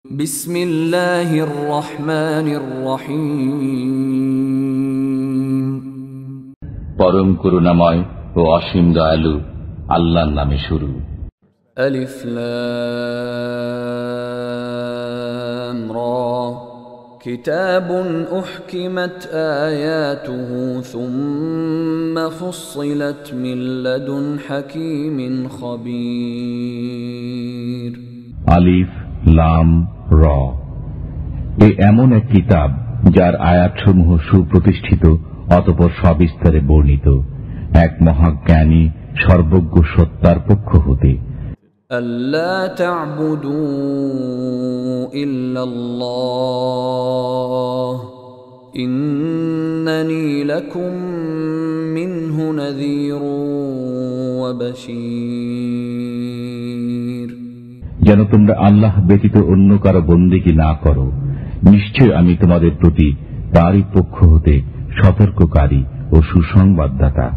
বিসমিল্লাহির রহমানির রহিম। পরম করুণাময় ও অসীম দয়ালু আল্লাহর নামে শুরু। আলিফ লাম রা কিতাবুন উহকিমাত আয়াতুহু সুম্মা ফুসসিলাত মিন লাদুন হাকীমিন খবীর। আলিফ লাম র, এ এমন এক কিতাব যার আয়াতসমূহ সুপ্রতিষ্ঠিত, অতঃপর সবিস্তারে বর্ণিত, এক মহাজ্ঞানী সর্বজ্ঞ সত্তার পক্ষ হতে। আল্লা তা'বুদু ইল্লাল্লাহ ইন্নানী লাকুম মিনহু নাযীরুন ওয়া বাশীর। যেন তোমরা আল্লাহ ব্যতীত অন্য কারো বন্দেগী না করো, নিশ্চয় আমি তোমাদের প্রতি তারই পক্ষ হতে সতর্ককারী ও সুসংবাদদাতা।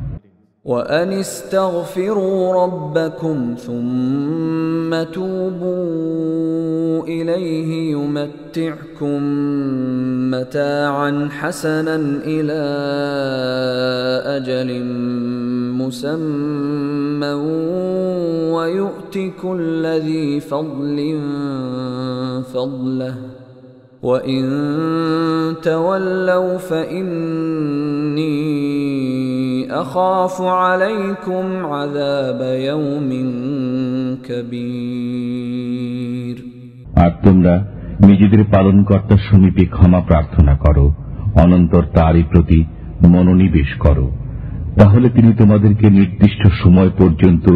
وَأَنِ اسْتَغْفِرُوا رَبَّكُمْ ثُمَّ تُوبُوا إِلَيْهِ يُمَتِّعْكُمْ مَتَاعًا حَسَنًا إِلَى أَجَلٍ مُّسَمًّى وَيُؤْتِ كُلَّ ذِي فَضْلٍ فَضْلَهُ وَإِن تَوَلَّوْا فَإِنِّي أخاف عليكم عذاب يوم كبير। আর তোমরা নিজেদের পালনকর্তার সমীপে ক্ষমা প্রার্থনা করো, অনন্তর তারই প্রতি মনোনিবেশ করো, তাহলে তিনি তোমাদেরকে নির্দিষ্ট সময় পর্যন্ত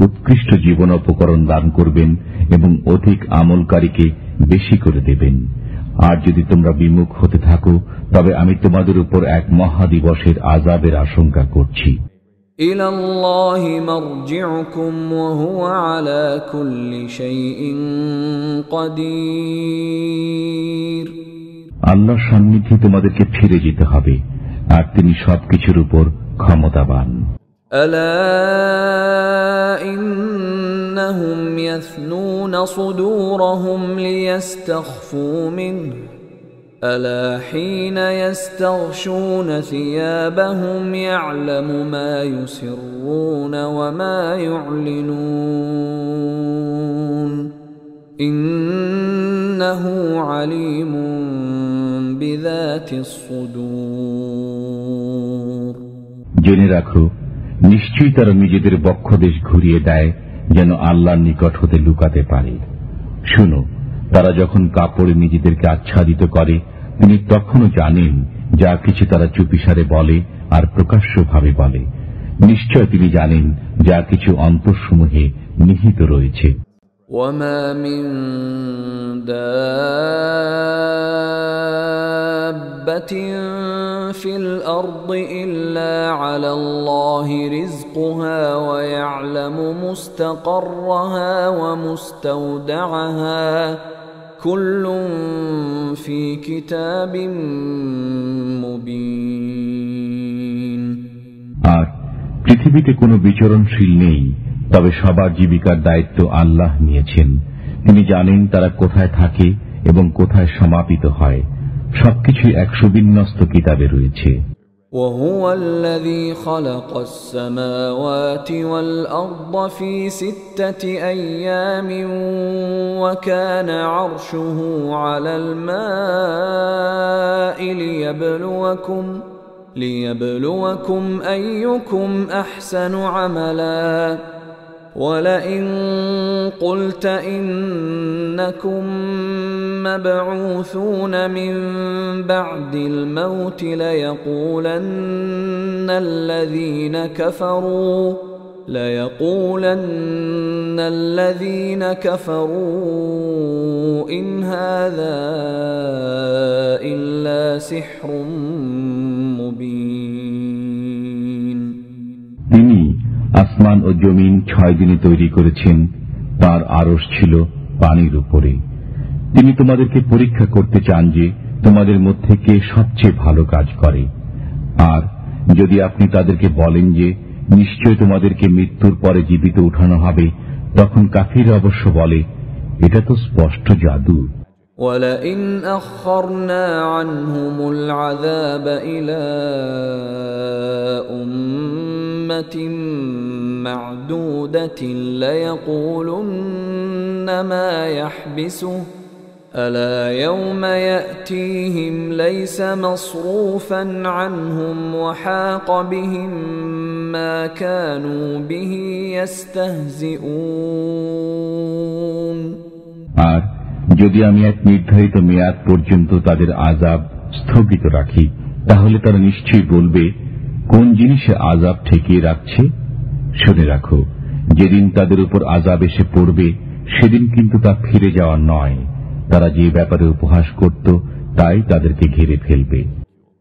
উৎকৃষ্ট জীবনোপকরণ দান করবেন এবং অধিক আমলকারীকে বেশি করে দেবেন। আর যদি তোমরা বিমুখ হতে থাকো, তবে আমি তোমাদের উপর এক মহাদিবসের আযাবের আশঙ্কা করছি। ইলাল্লাহি মারজিউকুম ওয়া হুয়া আলা কুল্লি শাইইন কাদির। আল্লাহর সান্নিধ্যে তোমাদেরকে ফিরে যেতে হবে, আর তিনি সবকিছুর উপর ক্ষমতাবান। আলা ইন্নাহুম ইয়াসনুনা সুদুরহুম লিয়াস্তাখফু মিনহু ألا حين يستغشون ثيابهم يعلم ما يسرون وما يعلنون إنه عليم بذات الصدور। জেনে রাখো, নিশ্চয়ই তারা নিজেদের বক্ষদেশ ঘুরিয়ে দেয় যেন আল্লাহর নিকট হতে লুকাতে পারে। শুনো, তারা যখন কাপড়ে নিজেদেরকে আচ্ছাদিত করে, তিনি তখনও জানেন যা কিছু তারা চুপিসারে বলে আর প্রকাশ্যভাবে বলে। নিশ্চয় তিনি জানেন যা কিছু অন্তরসমূহে নিহিত রয়েছে। ওয়ামা মিন দাব্বাতিন ফিল আরদি ইল্লা আলাল্লাহি রিজকুহা ওয়া ইয়ালামু মুস্তাকাররাহা ওয়া মুস্তাওদাআহা কুল্লুন ফি কিতাবিম মুবিন। আর পৃথিবীতে কোনো বিচরণশীল নেই, তবে সবার জীবিকার দায়িত্ব আল্লাহ নিয়েছেন। তিনি জানেন তারা কোথায় থাকে এবং কোথায় সমাপিত হয়। সবকিছুই এক সুবিন্যস্ত কিতাবে রয়েছে। وهو الذي خلق السماوات والأرض في 6 أيام وكان عرشه على الماء ليبلوكم أيكم أحسن عملا ولئن قلت إنكم مبعوثون من بعد الموت ليقولن الذين كفروا إن هذا إلا سحر مبين। তিনি আসমান ও জমিন 6 দিনে তৈরি করেছেন, তার আরশ ছিল পানির উপরে। তিনি তোমাদেরকে পরীক্ষা করতে চান যে তোমাদের মধ্যে কে সবচেয়ে ভালো কাজ করে। আর যদি আপনি তাদেরকে বলেন যে নিশ্চয় তোমাদেরকে মৃত্যুর পরে জীবিত উঠানো হবে, তখন কাফির অবশ্য বলে এটা তো স্পষ্ট জাদু। ولئن أخرنا عنهم العذاب إلى أمة معدودة ليقولن ما يحبسه ألا يوم يأتيهم ليس مصروفا عنهم وحاق بهم ما كانوا به يستهزئون আর যদি আমি এক নির্ধারিত মেয়াদ পর্যন্ত তাদের আযাব স্থগিত রাখি তাহলে তারা নিশ্চয়ই বলবে কোন জিনিসে আযাব ঠেকিয়ে রাখছে। শুনে রাখো, যেদিন তাদের উপর আযাব এসে পড়বে সেদিন কিন্তু তা ফিরে যাওয়া নয়। তারা যে ব্যাপারে উপহাস করত তাই তাদেরকে ঘিরে ফেলবে।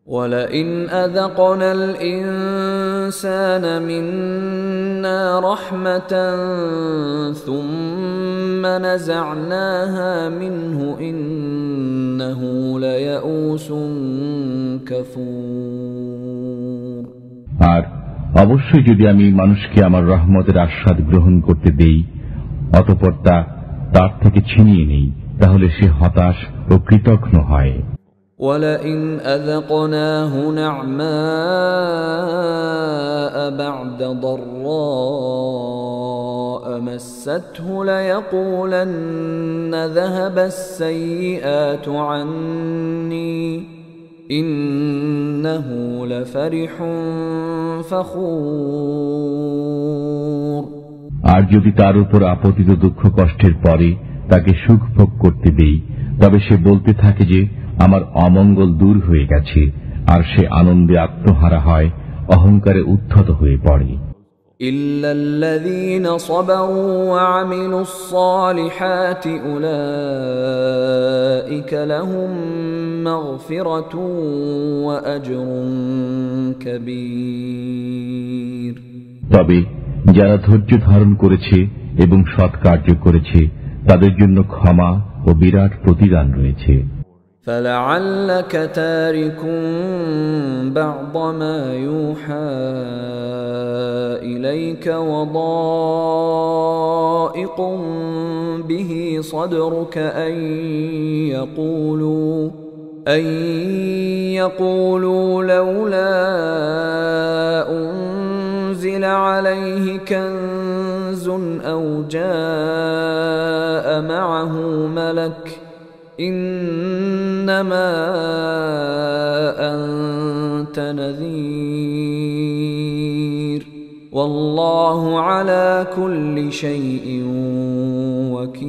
وَلَئِنْ أَذَقْنَا الْإِنسَانَ مِنَّا رَحْمَةً ثُمَّ نَزَعْنَاهَا مِنْهُ إِنَّهُ لَيَئُوسٌ كَفُورٌ আর অবশ্যই যদি আমি মানুষকে আমার রহমতের আস্বাদ গ্রহণ করতে দেই অতঃপর তা তার থেকে ছিনিয়ে নেই তাহলে সে হতাশ ও কৃতঘ্ন হয়। وَلَئِنْ أَذَقْنَاهُ نَعْمَاءَ بَعْدَ ضَرَّاءَ مَسَّتْهُ لَيَقُولَنَّ ذَهَبَ السَّيِّئَاتُ عَنِّي إِنَّهُ لَفَرِحٌ فَخُورٌ আর যদি তার উপর আপতিত দুঃখ কষ্টের পরে তাকে সুখ ভোগ করতে দেই তবে সে বলতে থাকে যে আমার অমঙ্গল দূর হয়ে গেছে, আর সে আনন্দে আত্মহারা হয়, অহংকারে উদ্ধত হয়ে পড়ে। إلا الذين صبروا وعملوا الصالحات أولئك لهم مغفرة وأجر كبير তবে যারা ধৈর্য ধারণ করেছে এবং সৎ কার্য করেছে তাদের জন্য ক্ষমা ও বিরাট প্রতিদান রয়েছে। فلعلك تارك بعض ما يوحى إليك وضائق به صدرك أن يقولوا لولا أنزل عليه كنز أو جاء معه ملك إنما أنت نذير والله على كل شيء وكيل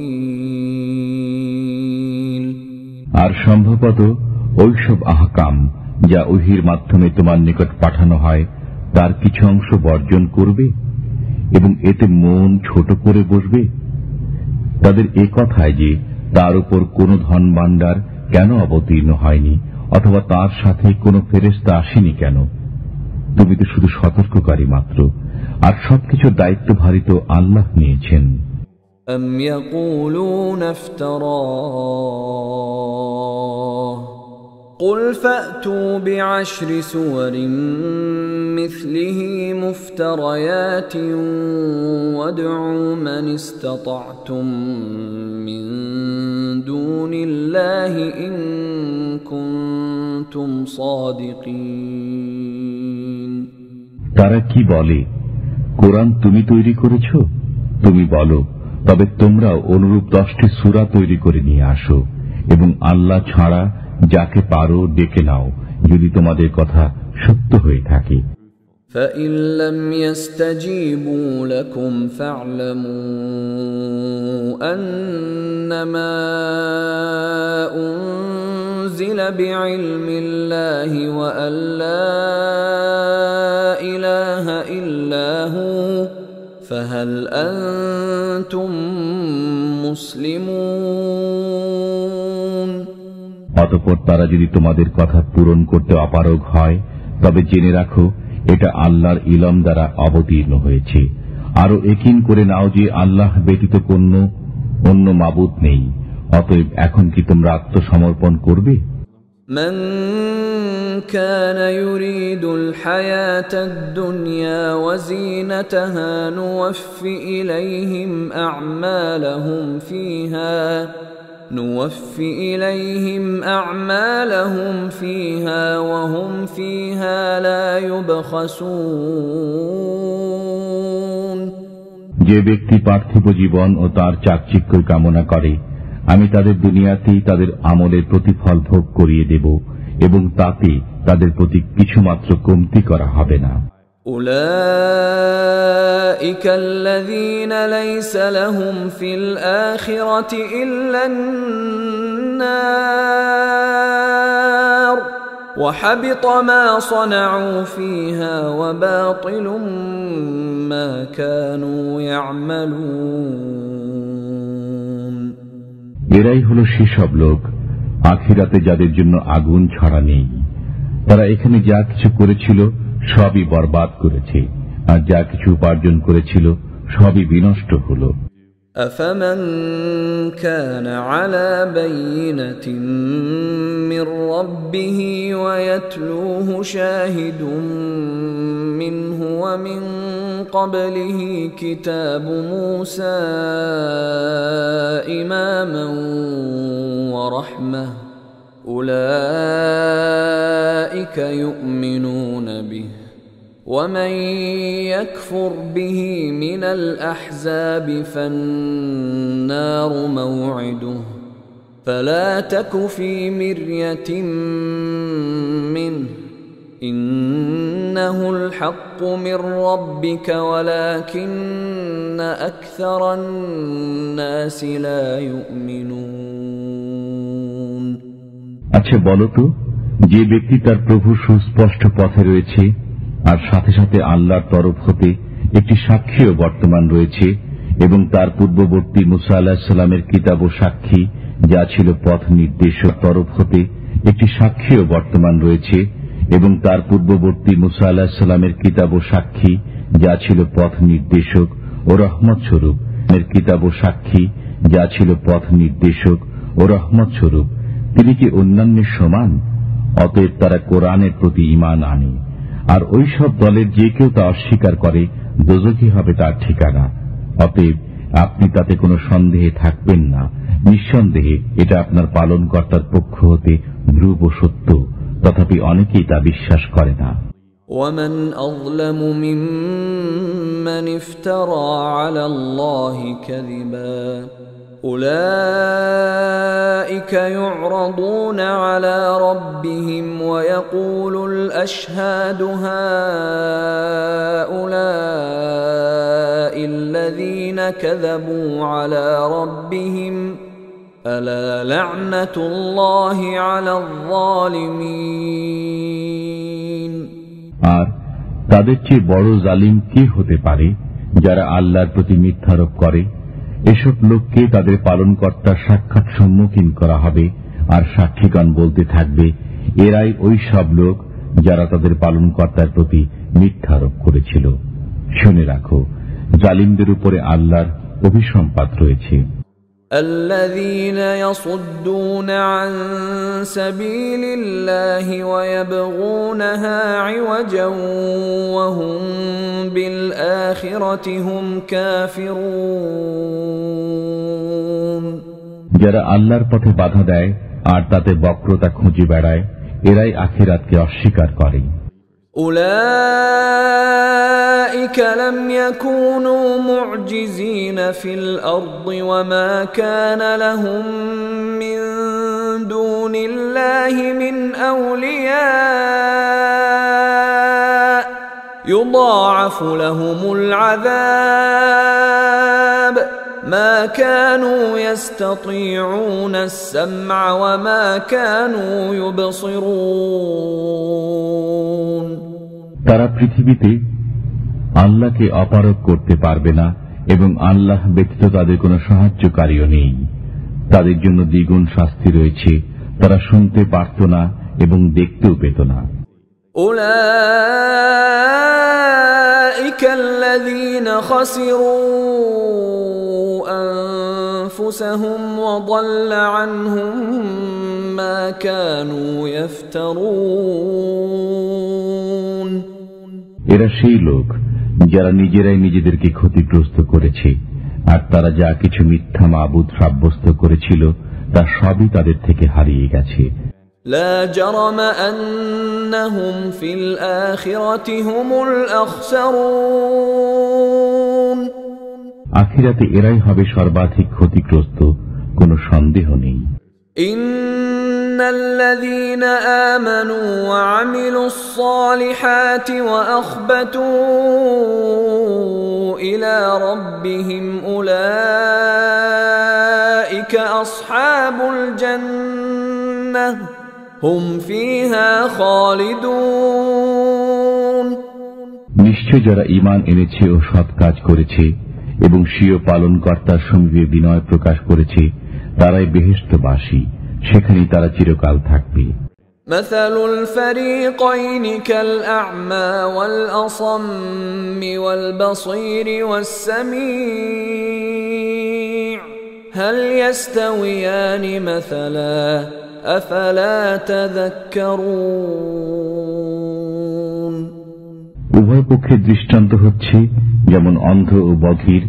আর সম্ভবত ওইসব আহকাম যা ওহীর মাধ্যমে তোমার নিকট পাঠানো হয় তার কিছু অংশ বর্জন করবে এবং এতে মন ছোট করে বসবে। তাদের এ কথায় যে তার উপর কোনো ধন ভাণ্ডার কেন অবতীর্ণ হয়নি অথবা তার সাথে কোনো ফেরেশতা আসেনি কেন, তুমি তো শুধু সতর্ককারী মাত্র, আর সবকিছুর দায়িত্বভারিত আল্লাহ নিয়েছেন। أم يقولون افتراه قل فأتوا بعشر سور مثله مفتريات وادعوا من استطعتم من دون الله إن كنتم صادقين তারা কি বলে, কোরআন তুমি তৈরি করেছ? তুমি বলো, তবে তোমরাও অনুরূপ 10টি সূরা তৈরি করে নিয়ে আসো এবং আল্লাহ ছাড়া যাকে পারো ডেকে নাও যদি তোমাদের কথা সত্য হয়ে থাকে। فإن لم يستجيبوا لكم فاعلموا أنما أنزل بعلم الله وأن لا إله إلا هو فهل أنتم مسلمون অতঃপর তারা যদি তোমাদের কথা পূরণ করতে অপারগ হয় তবে জেনে রাখো এটা আল্লাহর ইলম দ্বারা অবতীর্ণ হয়েছে। আরো একিন করে নাও যে আল্লাহ ব্যতীত কোনো অন্য মাবুদ নেই। অতএব এখন কি তোমরা আত্মসমর্পণ করবে? من كان يريد الحياة الدنيا وزينتها نوفي إليهم أعمالهم فيها نوفي إليهم أعمالهم فيها وهم فيها لا يبخسون যে ব্যক্তি পার্থিব জীবন ও তার চাকচিক্য কামনা করে, আমি তাদের দুনিয়াতেই তাদের আমলের প্রতিফল ভোগ করিয়ে দেব এবং তাতে তাদের প্রতি কিছুমাত্র কমতি করা হবে না। أولئك الذين ليس لهم في الآخرة إلا النار وحبط ما صنعوا فيها وباطل ما كانوا يعملون এরাই হলো সেসব লোক আখিরাতে যাদের জন্য আগুন ছাড়া নেই। তারা এখানে যা কিছু করেছিল সবই বরবাদ করেছে, আর যা কিছু উপার্জন করেছিল সবই বিনষ্ট হল। أفمن كان على بينة من ربه ويتلوه شاهد منه ومن قبله كتاب موسى إماما ورحمة أولئك يؤمنون به ومن يكفر به من الأحزاب فالنار موعده فلا تك في مرية منه إنه الحق من ربك ولكن أكثر الناس لا يؤمنون আচ্ছা বলো তো, যে ব্যক্তি তার প্রভু সুস্পষ্ট পথে রয়েছে আর সাথে সাথে আল্লাহর তরফ হতে একটি সাক্ষীও বর্তমান রয়েছে এবং তার পূর্ববর্তী মুসা আলাইহিস সালামের কিতাব ও সাক্ষী যা ছিল পথ নির্দেশক তরফ হতে একটি সাক্ষীও বর্তমান রয়েছে এবং তার পূর্ববর্তী মুসা আলাইহিস সালামের কিতাব ও সাক্ষী যা ছিল পথ নির্দেশক ও রহমত স্বরূপ এর কিতাব ও সাক্ষী যা ছিল পথ নির্দেশক ও রহমত স্বরূপ, তিনি কি অন্যান্যের সমান? অতএব তারা কোরআনের প্রতি ঈমান আনে, আর ওই সব দলের যে কেউ তা অস্বীকার করে দোজখী হবে তার ঠিকানা। অতএব আপনি তাতে কোনো সন্দেহে থাকবেন না, নিঃসন্দেহে এটা আপনার পালনকর্তার পক্ষ হতে ধ্রুব সত্য, তথাপি অনেকেই তা বিশ্বাস করে না। ومن أظلم ممن افترى على الله كذبا أولئك يعرضون على ربهم ويقول الأشهاد هؤلاء الذين كذبوا على ربهم ألا لعنة الله على الظالمين আর তাদের চেয়ে বড় জালিম কে হতে পারে যারা আল্লাহর প্রতি মিথ্যারোপ করে? এসব লোককে তাদের পালনকর্তার সাক্ষাৎ সম্মুখীন করা হবে, আর সাক্ষীগণ বলতে থাকবে, এরাই ওই সব লোক যারা তাদের পালনকর্তার প্রতি মিথ্যারোপ করেছিল। শুনে রাখো, জালিমদের উপরে আল্লাহর অভিসম্পাত রয়েছে। الذين يصدون عن سبيل الله ويبغونها عوجا وهم بالآخرة هم كافرون যারা আল্লাহর পথে বাধা দেয় আর তাতে বক্রতা খুঁজে বেড়ায়, এরাই আখিরাতকে অস্বীকার করে। أولئك لم يكونوا معجزين في الأرض وما كان لهم من دون الله من أولياء يضاعف لهم العذاب ما كانوا يستطيعون السمع وما كانوا يبصرون তারা পৃথিবীতে আল্লাহকে অপারগ করতে পারবে না এবং আল্লাহ ব্যতীত তাদের কোনো সাহায্যকারীও নেই। তাদের জন্য দ্বিগুণ শাস্তি রয়েছে, তারা শুনতে পারত না এবং দেখতেও পেত না। أولئك الذين خسروا أنفسهم وضل عنهم ما كانوا يفترون এরা সেই লোক যারা নিজেরাই নিজেদেরকে ক্ষতিগ্রস্ত করেছে, আর তারা যা কিছু মিথ্যা মাবুদ সাব্যস্ত করেছিল তা সবই তাদের থেকে হারিয়ে গেছে। لا جرم أنهم في الآخرة هم الأخسرون আখিরাতে এরাই হবে সর্বাধিক ক্ষতিগ্রস্ত, কোনো সন্দেহ নেই। إن الذين آمنوا وعملوا الصالحات وأخبتوا إلى ربهم أولئك أصحاب الجنة هم فيها خالدون নিশ্চয় যারা ঈমান এনেছে ও সৎ কাজ করেছে এবং স্বীয় পালনকর্তার সঙ্গে বিনয় প্রকাশ করেছে, তারাই বেহেশতবাসী, সেখানেই তারা চিরকাল থাকবে। مثل الفريقين كالأعمى والأصم والبصير والسميع هل يستويان مثلا أفلا تذكرون উভয় পক্ষের দৃষ্টান্ত হচ্ছে যেমন অন্ধ ও বধির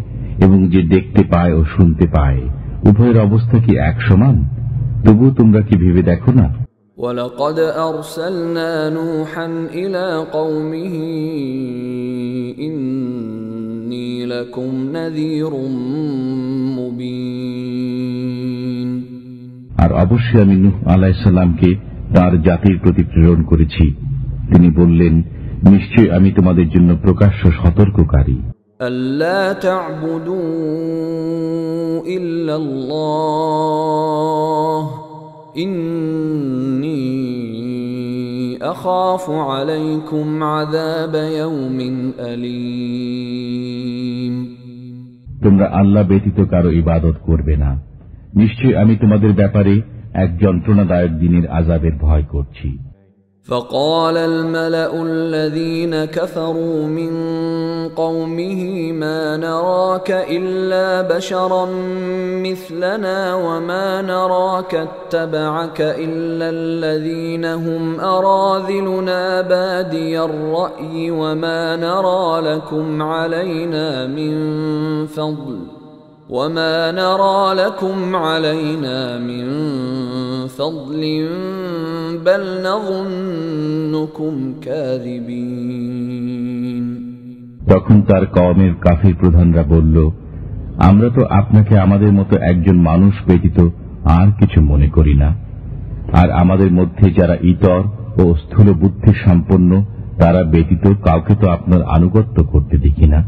এবং যে দেখতে পায় ও শুনতে পায়, উভয়ের অবস্থা কি এক সমান? তবু তোমরা কি ভেবে দেখো না? وَلَقَدْ أَرْسَلْنَا نُوحًا إِلَى قَوْمِهِ إِنِّي لَكُمْ نَذِيرٌ مُبِينٌ আর অবশ্যই আমি নূহ আলাইহিস সালামকে তার জাতির প্রতি প্রেরণ করেছি। তিনি বললেন, নিশ্চয় আমি তোমাদের জন্য প্রকাশ্য সতর্ককারী। أَلَّا تَعْبُدُوا إِلَّا اللَّهَ إِنِّي أَخَافُ عَلَيْكُمْ عَذَابَ يَوْمٍ أَلِيمٍ তোমরা আল্লাহ ব্যতীত কারো ইবাদত করবে না, নিশ্চয় আমি তোমাদের ব্যাপারে এক যন্ত্রণাদায়ক দিনের আযাবের ভয় করছি। فقال الملأ الذين كفروا من قومه ما نراك إلا بشرا مثلنا وما نراك اتبعك إلا الذين هم أراذلنا بادي الرأي وما نرى لكم علينا من فضل بل نظنكم كاذبين তখন তার কওমের কাফির প্রধানরা বলল, আমরা তো আপনাকে আমাদের মতো একজন মানুষ ব্যতীত আর কিছু মনে করি না, আর আমাদের মধ্যে যারা ইতর ও স্থূল বুদ্ধি সম্পন্ন তারা ব্যতীত কাউকে তো আপনার আনুগত্য করতে দেখি না,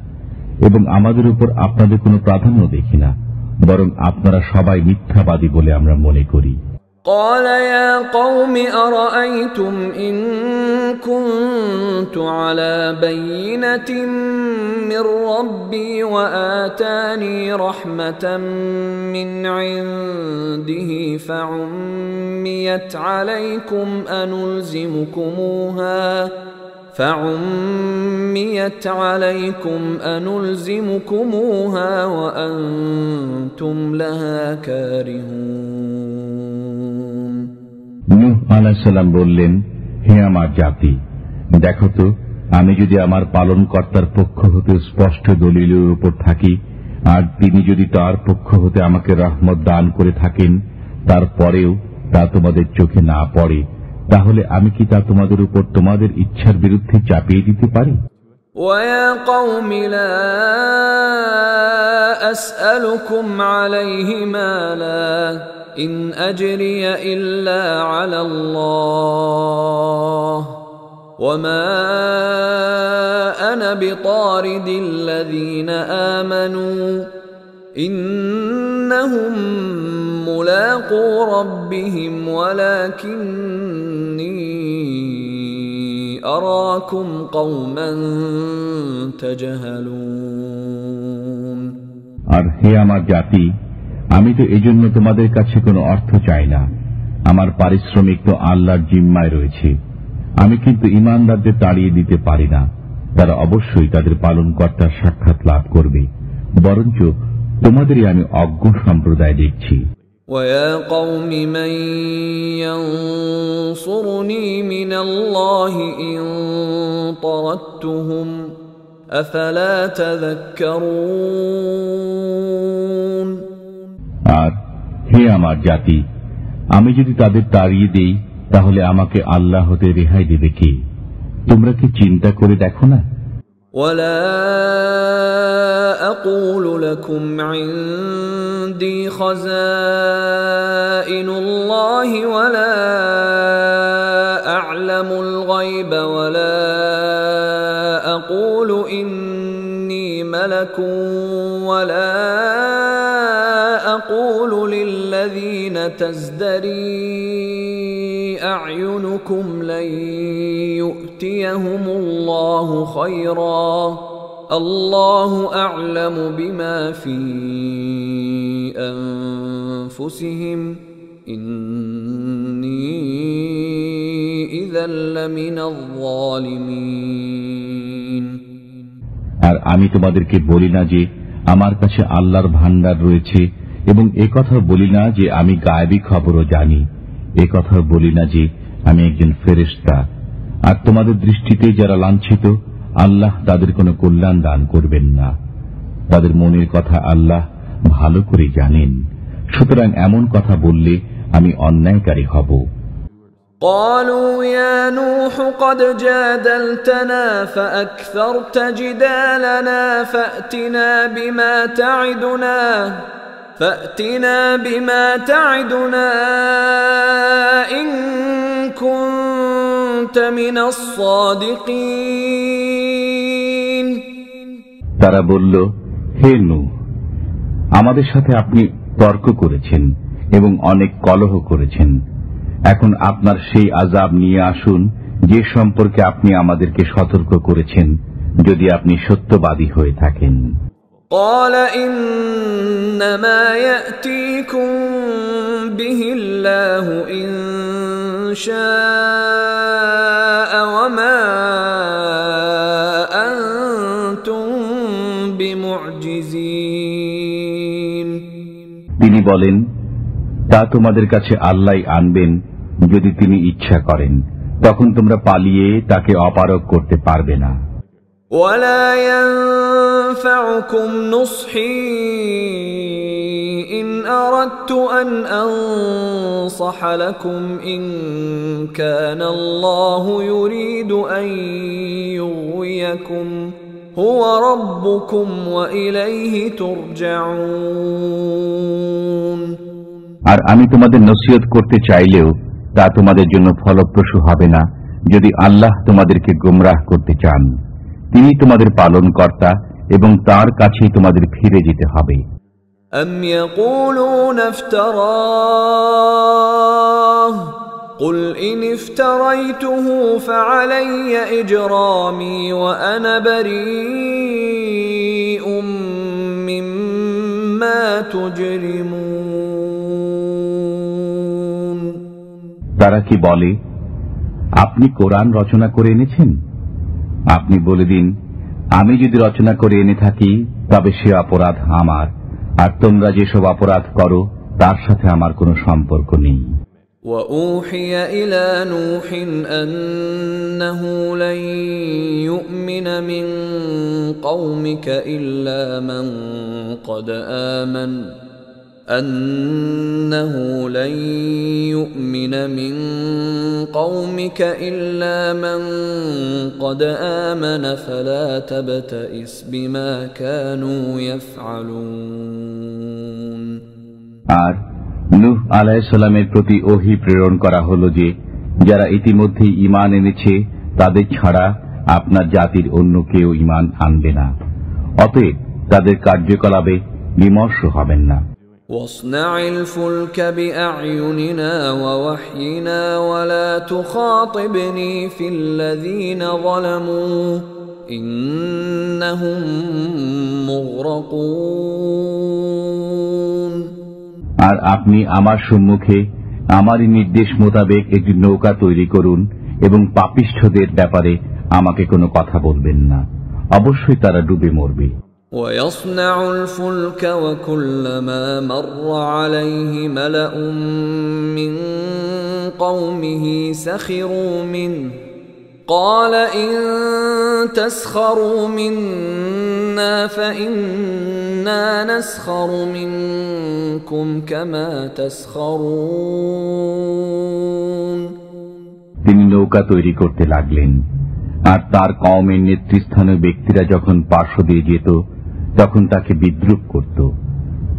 এবং আমাদের উপর আপনাদের কোনো প্রাধান্য দেখি না, বরং আপনারা সবাই মিথ্যাবাদী বলে আমরা মনে করি। قال يا قوم أرأيتم إن كنت على بينة من ربي وآتاني رحمة من عنده فعميت عليكم أنلزمكموها وأنتم لها كارهون নূহ আলাইহিস সালাম বললেন, হে আমার জাতি, দেখো তো, আমি যদি আমার পালনকর্তার পক্ষ হতে স্পষ্ট দলিলের উপর থাকি, আর তিনি যদি তার পক্ষ হতে আমাকে রহমত দান করে থাকেন, তারপরেও তা তোমাদের চোখে না পড়ে, তাহলে আমি কি তা তোমাদের উপর তোমাদের ইচ্ছার বিরুদ্ধে চাপিয়ে দিতে পারি? وَيَا قَوْمِ لَا أَسْأَلُكُمْ عَلَيْهِ مَالًا إِنْ أَجْرِيَ إِلَّا عَلَى اللَّهِ وَمَا أَنَا بِطَارِدِ الَّذِينَ آمَنُوا إِنَّهُمْ مُلَاقُو رَبِّهِمْ وَلَكِنِّي أَرَاكُمْ قَوْمًا تَجْهَلُونَ আর হে আমার জাতি, আমি তো এজন্য তোমাদের কাছে কোনো অর্থ চাই না, আমার পারিশ্রমিক তো আল্লাহর জিম্মায় রয়েছে। আমি কিন্তু ঈমানদারদের তাড়িয়ে দিতে পারি না, তারা অবশ্যই তাদের পালনকর্তার সাক্ষাৎ লাভ করবে, বরঞ্চ তোমাদেরই আমি অজ্ঞ সম্প্রদায় দেখছি। وَيَا قَوْمِ مَنْ يَنْصُرُنِي مِنَ اللَّهِ إِنْ طَرَدتُّهُمْ أَفَلَا تَذَكَّرُونَ আর হে আমার জাতি, আমি যদি তাদের তাড়িয়ে দেই তাহলে আমাকে আল্লাহ হতে রেহাই দেবে কে? তোমরা কি চিন্তা করে দেখো না? ولا أقول لكم عندي خزائن الله ولا أعلم الغيب ولا أقول إني ملك ولا أقول للذين تزدري أعينكم لن يؤتيهم الله خيرا الله أعلم بما في أنفسهم إني إذا لمن الظالمين। আর আমি তোমাদেরকে বলি না যে আমার কাছে আল্লাহর ভান্ডার রয়েছে, এবং একথা বলি না যে আমি গায়েবী খবরও জানি, একথা বলি না যে আমি একজন ফেরেশতা। আর তোমাদের দৃষ্টিতে যারা লাঞ্ছিত, আল্লাহ তাদের কোনো কল্যাণ দান করবেন না। তাদের মনের কথা আল্লাহ ভালো করে জানেন, সুতরাং এমন কথা বললে আমি অন্যায়কারী হব। قالوا يا نوح قد جادلتنا فأكثرت جدالنا فأتنا بما تعدنا إن كنت من الصادقين। তারা বলল, হে নূহ, আমাদের সাথে আপনি তর্ক করেছেন এবং অনেক কলহ করেছেন, এখন আপনার সেই আযাব নিয়ে আসুন যে সম্পর্কে আপনি আমাদেরকে সতর্ক করেছেন, যদি আপনি সত্যবাদী হয়ে থাকেন। قال إنما يأتيكم به الله إن شاء وما أنتم بمعجزين। তিনি বলেন, তা তোমাদের কাছে আল্লাহ আনবেন যদি তিনি ইচ্ছা করেন, তখন তোমরা পালিয়ে তাকে অপারগ করতে পারবে না। ولا ينفعكم نصحي إن أردت أن أنصح لكم إن كان الله يريد أن يغويكم هو ربكم وإليه ترجعون। আর আমি তোমাদের নসিহত করতে চাইলেও তা তোমাদের জন্য ফলপ্রসূ হবে না, যদি আল্লাহ তোমাদেরকে গোমরাহ করতে চান। তিনি তোমাদের পালনকর্তা এবং তার কাছেই তোমাদের ফিরে যেতে হবে। أم يقولون افتراه قل إن افتريته فعلي إجرامي وأنا بريء مما تجرمون। তারা কি বলে, আপনি কোরআন রচনা করে এনেছেন? আপনি বলে দিন, আমি যদি রচনা করে এনে থাকি তবে সে অপরাধ আমার, আর তোমরা যেসব অপরাধ করো তার সাথে আমার কোনো সম্পর্ক নেই। وأوحي إلى نوح أنه لن يؤمن من قومك إلا من قد آمن أنه لن يؤمن من قومك إلا من قد آمن فلا تبتئس بما كانوا يفعلون। আর নূহ আলাইহিস সালামের প্রতি ওহী প্রেরণ করা হলো যে যারা ইতিমধ্যে ঈমান এনেছে তাদের ছাড়া আপনার জাতির অন্য কেউ ঈমান আনবে না, অতএব তাদের কার্যকলাপে বিমর্ষ হবেন না। واصنع الفلك بأعيننا ووحينا ولا تخاطبني في الذين ظلموا إنهم مغرقون। আর আপনি আমার সম্মুখে আমারই নির্দেশ মোতাবেক একটি নৌকা তৈরি করুন এবং পাপিষ্ঠদের ব্যাপারে আমাকে কোনো কথা বলবেন না, অবশ্যই তারা ডুবে মরবে। ويصنع الفلك وكلما مر عليه ملأ من قومه سخروا منه قال إن تسخروا منا فإنا نسخر منكم كما تسخرون। তিনি নৌকা তৈরি করতে লাগলেন, আর তার কওমের নেতৃস্থানীয় ব্যক্তিরা যখন পার্শ্ব দিয়ে যেত তখন তাকে বিদ্রূপ করত।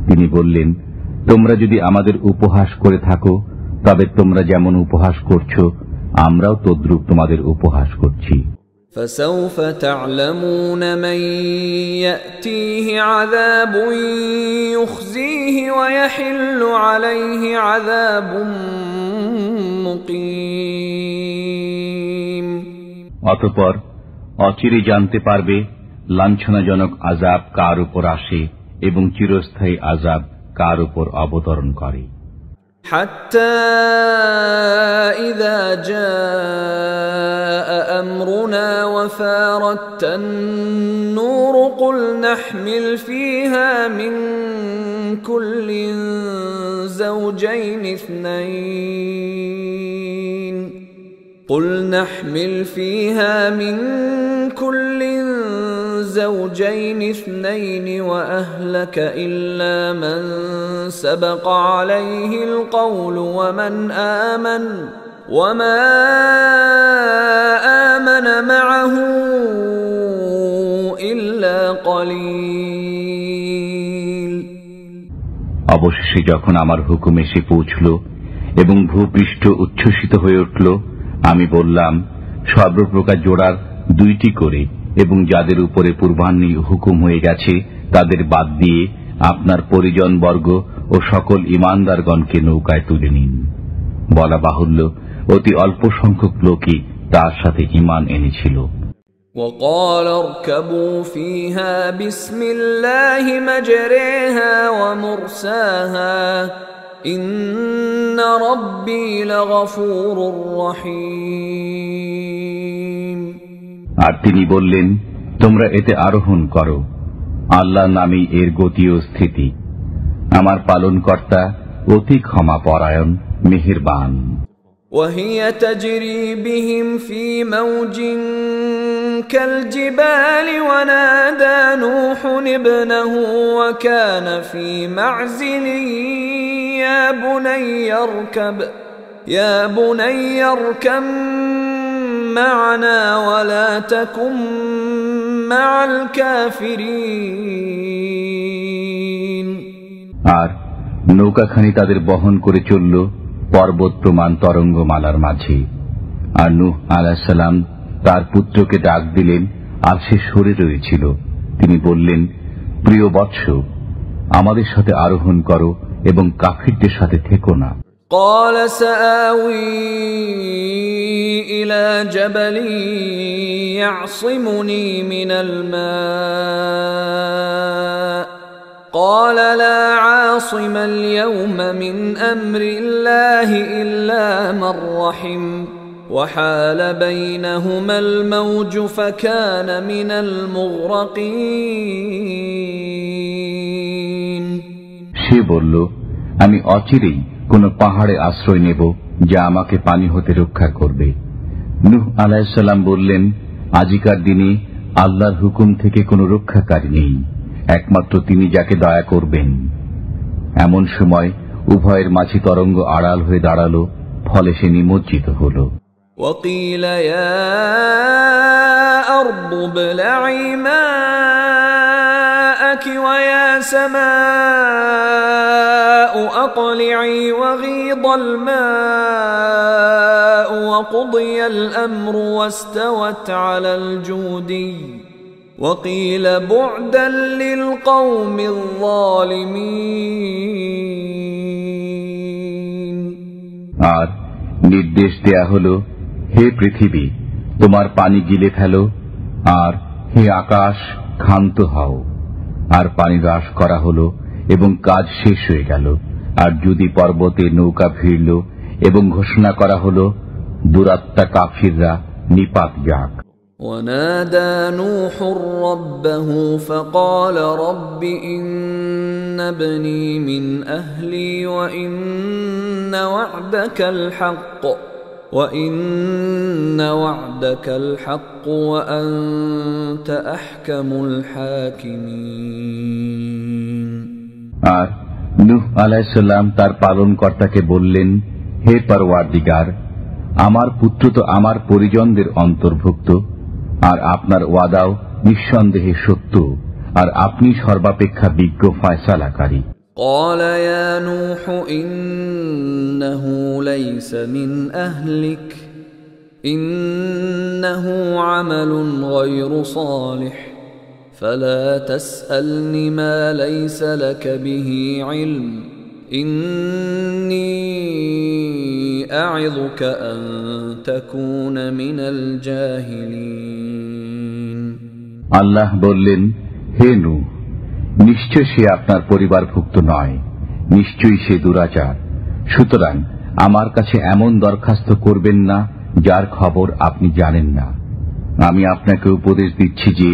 তিনি বললেন, তোমরা যদি আমাদের উপহাস করে থাকো তবে তোমরা যেমন উপহাস করছো আমরাও তদ্রূপ তোমাদের উপহাস করছি। فسوف تعلمون من يأتيه عذاب يخزيه ويحل عليه عذاب مقيم। অতঃপর অচিরে জানতে পারবে লাঞ্ছনাজনক আযাব কার উপর আসে এবং চিরস্থায়ী আযাব কার উপর অবতরণ করে। حتى إذا جاء أمرنا وفارت النور قل نحمل فيها من كل زوجين اثنين قل نحمل فيها من كل زوجين اثنين وأهلك إلا من سبق عليه القول ومن آمن وما آمن معه إلا قليل। অবশেষে যখন আমার হুকুম এসে পৌঁছল এবং ভূপৃষ্ঠ উচ্ছ্বসিত হয়ে উঠল, আমি বললাম, সর্বপ্রকার জোড়ার 2টি করে এবং যাদের উপরে পূর্বাহ্নে হুকুম হয়ে গেছে তাদের বাদ দিয়ে আপনার পরিজনবর্গ ও সকল ঈমানদারগণকে নৌকায় তুলে নিন। বলা বাহুল্য, অতি অল্প সংখ্যক লোকই তার সাথে ঈমান এনেছিল। وقال اركبوا فيها بسم الله مجريها ومرساها إن ربي لغفور رحيم। আর তিনি বললেন, তোমরা এতে আরোহণ করো, আল্লাহর নামেই এর গতি ও স্থিতি, আমার পালনকর্তা অতি ক্ষমা পরায়ণ মেহেরবান। وهي تجري بهم في موج كالجبال ونادى نوح ابنه وكان في معزل يا بني اركب معنا ولا تكن مع الكافرين। আর নৌকাখানি তাদের বহন করে চলল পর্বত প্রমাণ তরঙ্গমালার মাঝে। আর নূহ আলাইহিস সালাম তার পুত্রকে ডাক দিলেন, আর সে সরে রয়েছিল। তিনি বললেন, প্রিয় বৎস, আমাদের সাথে আরোহণ করো এবং কাফিরদের সাথে থেকো না। قال سآوي إلى جبل يعصمني من الماء قال لا عاصم اليوم من أمر الله إلا من رحم وحال بينهما الموج فكان من المغرقين। সে বলল, আমি অচিরেই কোন পাহাড়ে আশ্রয় নেব যা আমাকে পানি হতে রক্ষা করবে। নূহ আলাইহিস সালাম বললেন, আজিকার দিনে আল্লাহর হুকুম থেকে কোনো রক্ষাকারী নেই, একমাত্র তিনি যাকে দয়া করবেন। এমন সময় উভয়ের মাঝে তরঙ্গ আড়াল হয়ে দাঁড়ালো, ফলে সে নিমজ্জিত হল। وقيل يا أرض ابلعي ماءك ويا سماء أقلعي وغيض الماء وقضي الأمر واستوت على الجودي وقيل بعدا للقوم الظالمين। আর নির্দেশ দেয়া হলো, হে পৃথিবী, তোমার পানি গিলে ফেলো, আর হে আকাশ, ক্ষান্ত হও। আর পানি হ্রাস করা হলো এবং কাজ শেষ হয়ে গেল। আর যদি পর্বতে নৌকা ভিড়ল এবং ঘোষণা করা হলো, দুরাত্মা কাফিররা নিপাত যাক। ونادى نوح ربه فقال رب إن ابني من أهلي وإن وعدك الحق وإن وعدك الحق وأنت أحكم الحاكمين। আর নূহ আলাইহিস সালাম তার পালনকর্তাকে বললেন, হে পরওয়ারদিগার, আমার পুত্র তো আমার পরিজনদের অন্তর্ভুক্ত, আর আপনার ওয়াদাও নিঃসন্দেহে সত্য, আর আপনি সর্বাপেক্ষা বিজ্ঞ ফয়সালাকারী। قال يا نوح إنه ليس من أهلك إنه عمل غير صالح فلا تسألني ما ليس لك به علم إني أعظك أن تكون من الجاهلين। আল্লাহ বললেন, হে নূহ, নিশ্চয় সে আপনার পরিবারভুক্ত নয়, নিশ্চয়ই সে দুরাচার। সুতরাং আমার কাছে এমন দরখাস্ত করবেন না যার খবর আপনি জানেন না। আমি আপনাকে উপদেশ দিচ্ছি যে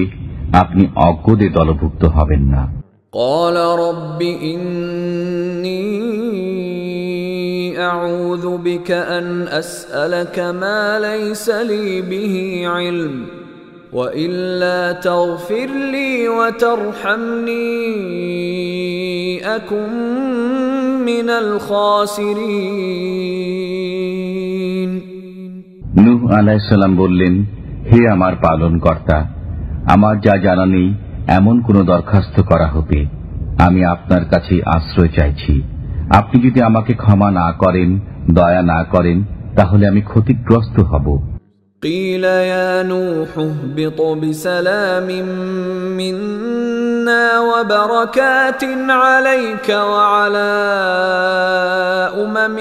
আপনি অজ্ঞদের দলভুক্ত হবেন না। قال رب إني أعوذ بك أن أسألك ما ليس لي به علم وإلا تغفر لي وترحمني أكن من الخاسرين। নূহ আলাইহিস সালাম বললেন, হে আমার পালনকর্তা, আমার যা জানা নেই এমন কোন দরখাস্ত করা হবে, আমি আপনার কাছে আশ্রয় চাইছি। আপনি যদি আমাকে ক্ষমা না করেন, দয়া না করেন, তাহলে আমি ক্ষতিগ্রস্ত হব। قيل يا نوح اهبط بسلام منا وبركات عليك وعلى أمم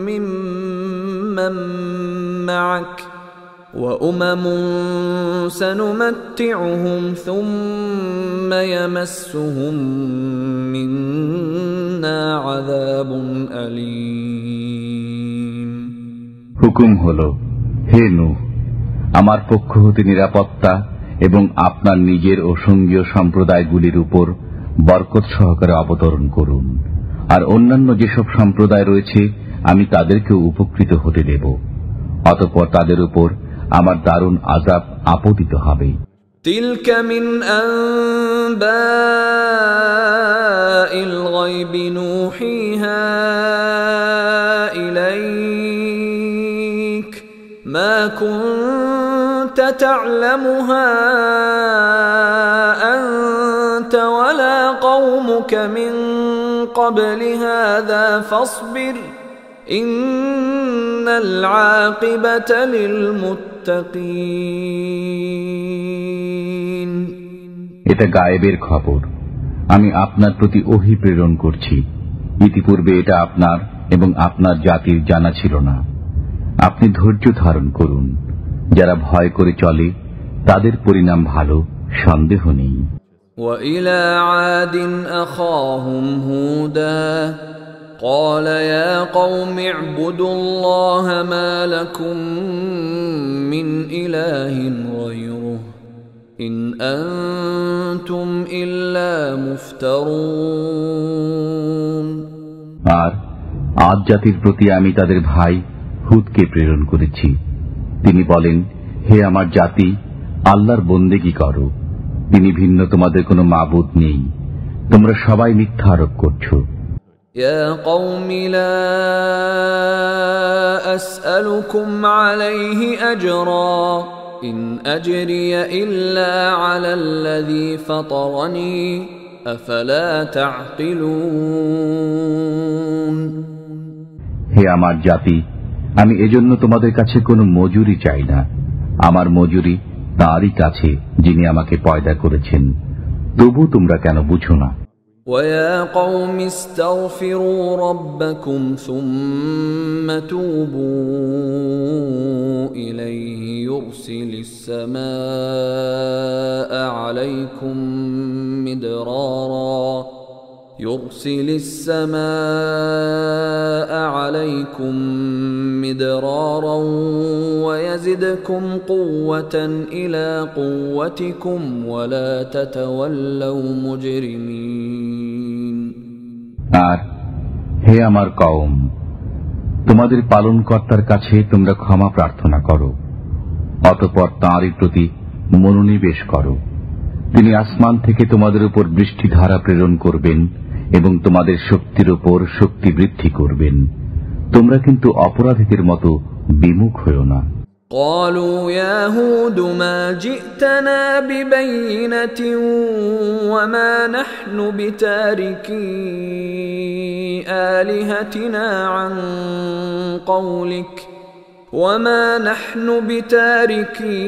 ممن معك وأمم سنمتعهم ثم يمسهم منا عذاب أليم। হুকুম হলো, হে নূহ, আমার পক্ষ হতে নিরাপত্তা এবং আপনার নিজের ও সঙ্গীয় সম্প্রদায়গুলির উপর বরকত সহকারে অবতরণ করুন, আর অন্যান্য যেসব সম্প্রদায় রয়েছে আমি তাদেরকেও উপকৃত হতে দেব। অতঃপর তাদের উপর আমার দারুণ আযাব আপতিত হবে। تلك من أنباء الغيب نوحيها إليك ما كنت تعلمها أنت ولا قومك من قبل هذا فاصبر إن العاقبة للمتقين। এটা গায়েবের খবর, আমি আপনার প্রতি ওহী প্রেরণ করছি। ইতিপূর্বে এটা আপনার এবং আপনার জাতির জানা ছিল না। আপনি ধৈর্য ধারণ করুন। যারা ভয় করে চলে তাদের পরিণাম ভালো, সন্দেহ নেই। وإلى عاد أخاهم هودا قال يا قوم اعبدوا الله ما لكم من إله غيره إن أنتم إلا مفترون। আর আদ জাতির প্রতি আমি তাদের ভাই হুদকে প্রেরণ করেছি। তিনি বলেন, হে আমার জাতি, আল্লাহর বন্দেগী করো, তিনি ভিন্ন তোমাদের কোনো মাবুদ নেই, তোমরা সবাই মিথ্যা আরোপ করছো। يا قوم لا أسألكم عليه أجرا إن أجري إلا على الذي فطرني أفلا تعقلون। হে আমার জাতি, আমি এজন্য তোমাদের কাছে কোনো মজুরি চাই না। আমার মজুরি তাঁরই কাছে যিনি আমাকে পয়দা করেছেন। তবু তোমরা কেন বুঝো না? ويا قوم استغفروا ربكم ثم توبوا إليه يرسل السماء عليكم مدرارا ويزدكم قوة إلى قوتكم ولا تتولوا مجرمين। আর হে আমার কওম, তোমাদের পালনকর্তার কাছে তোমরা ক্ষমা প্রার্থনা করো, অতঃপর তাঁরই প্রতি মনোনিবেশ করো। তিনি আসমান থেকে তোমাদের উপর বৃষ্টিধারা প্রেরণ করবেন এবং তোমাদের শক্তির উপর শক্তি বৃদ্ধি করবেন। তোমরা কিন্তু অপরাধীদের মতো বিমুখ হও না। قالوا يا هود ما جئتنا ببينة وما نحن بتاركي آلهتنا عن قولك وما نحن بتاركي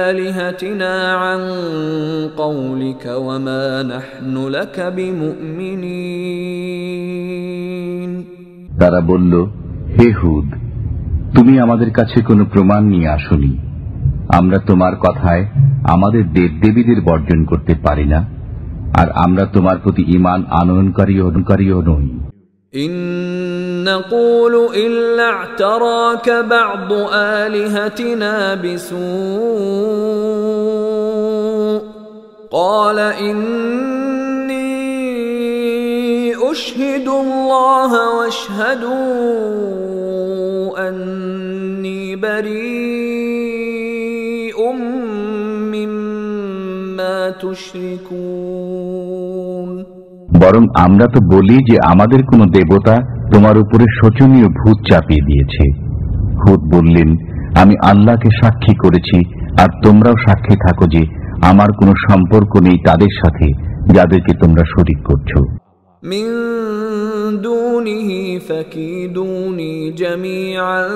آلهتنا عن قولك وما نحن لك بمؤمنين। তারা বলল, হে হুদ, তুমি আমাদের কাছে কোনো প্রমাণ নিয়ে আসোনি। আমরা তোমার কথায় আমাদের দেবদেবীদের বর্জন করতে পারি না, আর আমরা তোমার প্রতি ঈমান আনয়নকারীও নই। ইন নাকুলু ইল্লা ই'তারাকা বা'দু আলিহাতিনা বিসূ ক্বালা ইন্নী উশহিদুল্লাহ ওয়াশহাদু أني بريء مما تشركون। বরং আমরা তো বলি যে আমাদের কোন দেবতা তোমার উপরে শোচনীয় ভূত চাপিয়ে দিয়েছে। হুদ বললেন, আমি আল্লাহকে সাক্ষী করেছি, আর তোমরাও সাক্ষী থাকো যে আমার কোনো সম্পর্ক নেই তাদের সাথে যাদেরকে তোমরা শরীক করছো। মিন দুনিহি ফাকিদুনি জামিআন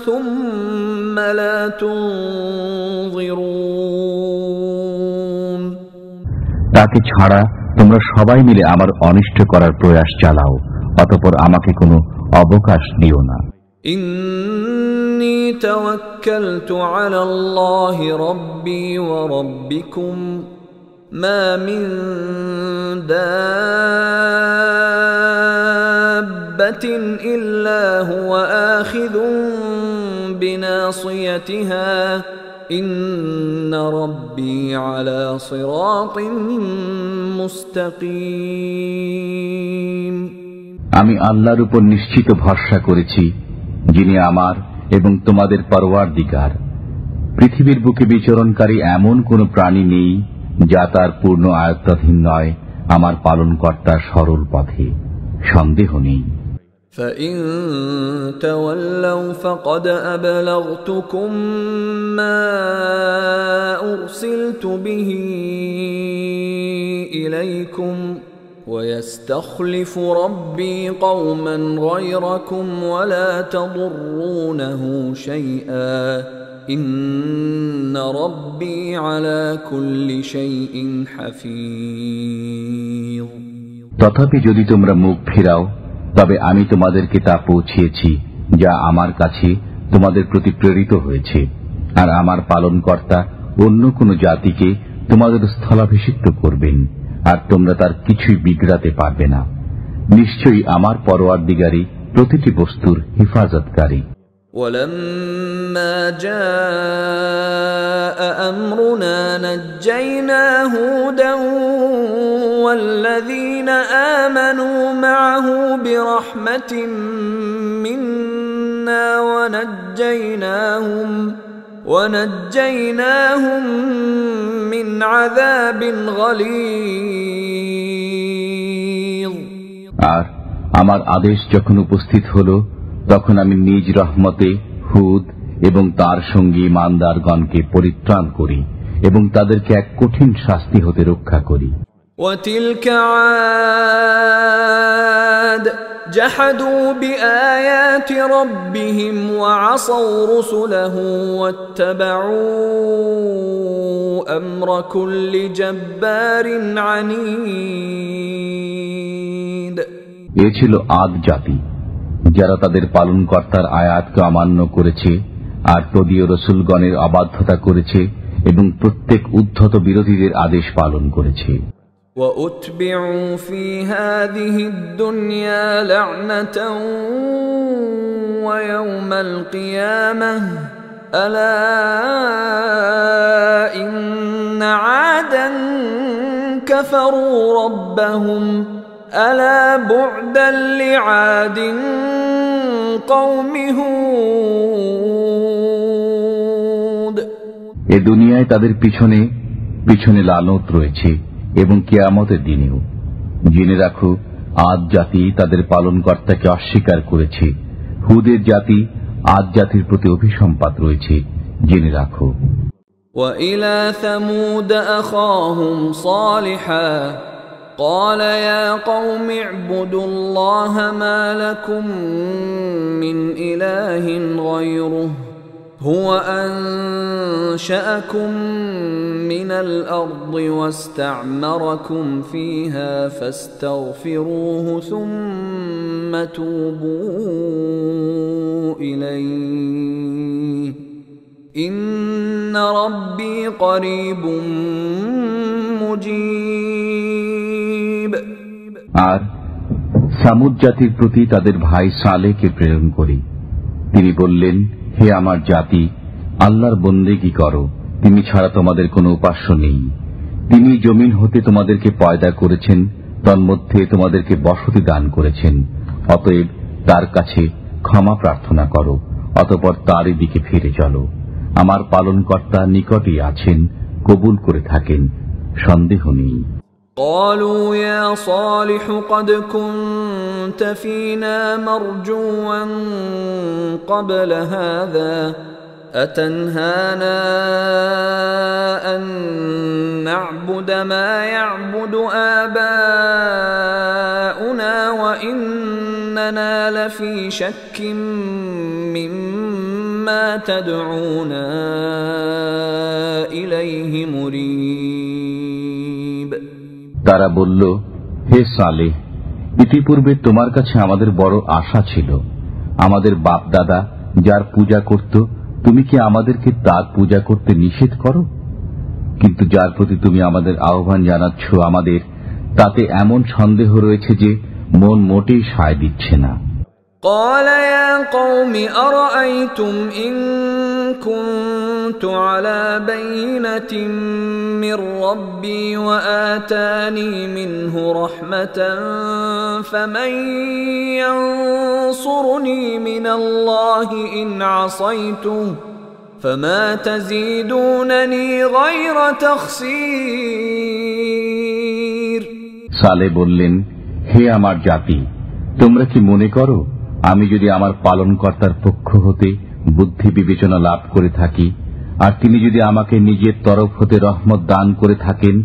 সুম্মা লা তুনযিরুন। তাকে ছাড়া তোমরা সবাই মিলে আমার অনিষ্ট করার প্রয়াস চালাও, অতঃপর আমাকে কোনো অবকাশ দিও না। ইন্নী তাওয়াক্কালতু আলাল্লাহি রাব্বি ওয়া রাব্বিকুম মা মিন দাব্বাতিন ইল্লা হুয়া আখিযুন বিনাসিয়াতিহা ইন্না রাব্বি আলা সিরাতিন মুস্তাকিম। আমি আল্লাহর উপর নিশ্চিত ভরসা করেছি, যিনি আমার এবং তোমাদের পরওয়ারদিগার। পৃথিবীর বুকে বিচরণকারী এমন কোন প্রাণী নেই যা তার পূর্ণ আয়ত্তাধীন নয়। আমার পালনকর্তা সরল পথে, সন্দেহ নেই। فَإِن تَوَلَّوْا فَقَدْ أَبْلَغْتُكُم مَّا أُرْسِلْتُ بِهِ إِلَيْكُمْ وَيَسْتَخْلِفُ رَبِّي قَوْمًا غَيْرَكُمْ وَلَا تَضُرُّونَهُ شَيْئًا إِنَّ رَبِّي عَلَى كُلِّ شَيْءٍ حَفِيظٌ। তথাপি যদি তোমরা মুখ ফিরাও, তবে আমি তোমাদেরকে তা পৌঁছিয়েছি যা আমার কাছে তোমাদের প্রতি প্রেরিত হয়েছে, আর আমার পালনকর্তা অন্য কোন জাতিকে তোমাদের স্থলাভিষিক্ত করবেন, আর তোমরা তার কিছুই বিগড়াতে পারবে না। নিশ্চয়ই আমার পরওয়ারদিগারই প্রতিটি বস্তুর হেফাজতকারী। وَلَمَّا جَاءَ أَمْرُنَا نَجَّيْنَا هُودًا وَالَّذِينَ آمَنُوا مَعَهُ بِرَحْمَةٍ مِنَّا وَنَجَّيْناهُمْ مِنْ عَذَابٍ غَلِيظٍ। আর আমার আদেশ যখন উপস্থিত হল, তখন আমি নিজ রহমতে হুদ এবং তার সঙ্গী ঈমানদারগণকে পরিত্রাণ করি এবং তাদেরকে এক কঠিন শাস্তি হতে রক্ষা করি। وَتِلْكَ عَادٌ جَحَدُوا بِآيَاتِ رَبِّهِمْ وَعَصَوْا رُسُلَهُ وَاتَّبَعُوا أَمْرَ كُلِّ جَبَّارٍ عَنِيدٍ। এ ছিল আদ জাতি, যারা তাদের পালনকর্তার আয়াতকে অমান্য করেছে আর তদীয় রসুলগণের অবাধ্যতা করেছে এবং প্রত্যেক উদ্ধত বিরোধীদের আদেশ পালন করেছে। وَأُتْبِعُوا فِي هَذِهِ الدُّنْيَا لَعْنَةً وَيَوْمَ الْقِيَامَةِ أَلَا إِنَّ عَادًا كَفَرُوا رَبَّهُمْ ألا بعدا لعاد قوم هود এ দুনিয়ায় তাদের পিছনে পিছনে লানত রয়েছে এবং কিয়ামতের দিনেও। জেনে রাখো, আদ জাতি তাদের পালনকর্তাকে অস্বীকার করেছে। হুদের জাতি আদ জাতির প্রতি অভিসম্পাত রয়েছে, জেনে রাখো। وإلى ثمود أخاهم صالحا قال يا قوم اعبدوا الله ما لكم من إله غيره هو أنشأكم من الأرض واستعمركم فيها فاستغفروه ثم توبوا إليه إن ربي قريب مجيب আর সামুদ জাতির প্রতি তাদের ভাই সালেহকে প্রেরণ করি। তিনি বললেন, হে আমার জাতি, আল্লাহর বন্দেগী করো, তিনি ছাড়া তোমাদের কোনো উপাস্য নেই। তিনি জমিন হতে তোমাদেরকে পয়দা করেছেন, তন্মধ্যে তোমাদেরকে বসতি দান করেছেন। অতএব তার কাছে ক্ষমা প্রার্থনা করো, অতঃপর তারই দিকে ফিরে চলো। আমার পালনকর্তা নিকটই আছেন, কবুল করে থাকেন, সন্দেহ নেই। قالوا يا صالح قد كنت فينا مرجوا قبل هذا أتنهانا أن نعبد ما يعبد آباؤنا وإننا لفي شك مما تدعونا إليه مريب তারা বলল, হে সালেহ, ইতিপূর্বে তোমার কাছে আমাদের বড় আশা ছিল। আমাদের বাপ দাদা যার পূজা করত, তুমি কি আমাদেরকে তার পূজা করতে নিষেধ করো? কিন্তু যার প্রতি তুমি আমাদের আহ্বান জানাচ্ছ, আমাদের তাতে এমন সন্দেহ রয়েছে যে মন মোটেই সায় দিচ্ছে না। قال يا قوم أرأيتم إن كنت على بينة من ربي وآتاني منه رحمة فمن ينصرني من الله إن عصيته فما تزيدونني غير تخسير সালে বললেন, হে আমার জাতি, তোমরা কি মনে করো আমি যদি আমার পালনকর্তার পক্ষ হতে বুদ্ধি বিবেচনা লাভ করে থাকি, আর তিনি যদি আমাকে নিজের তরফ হতে রহমত দান করে থাকেন,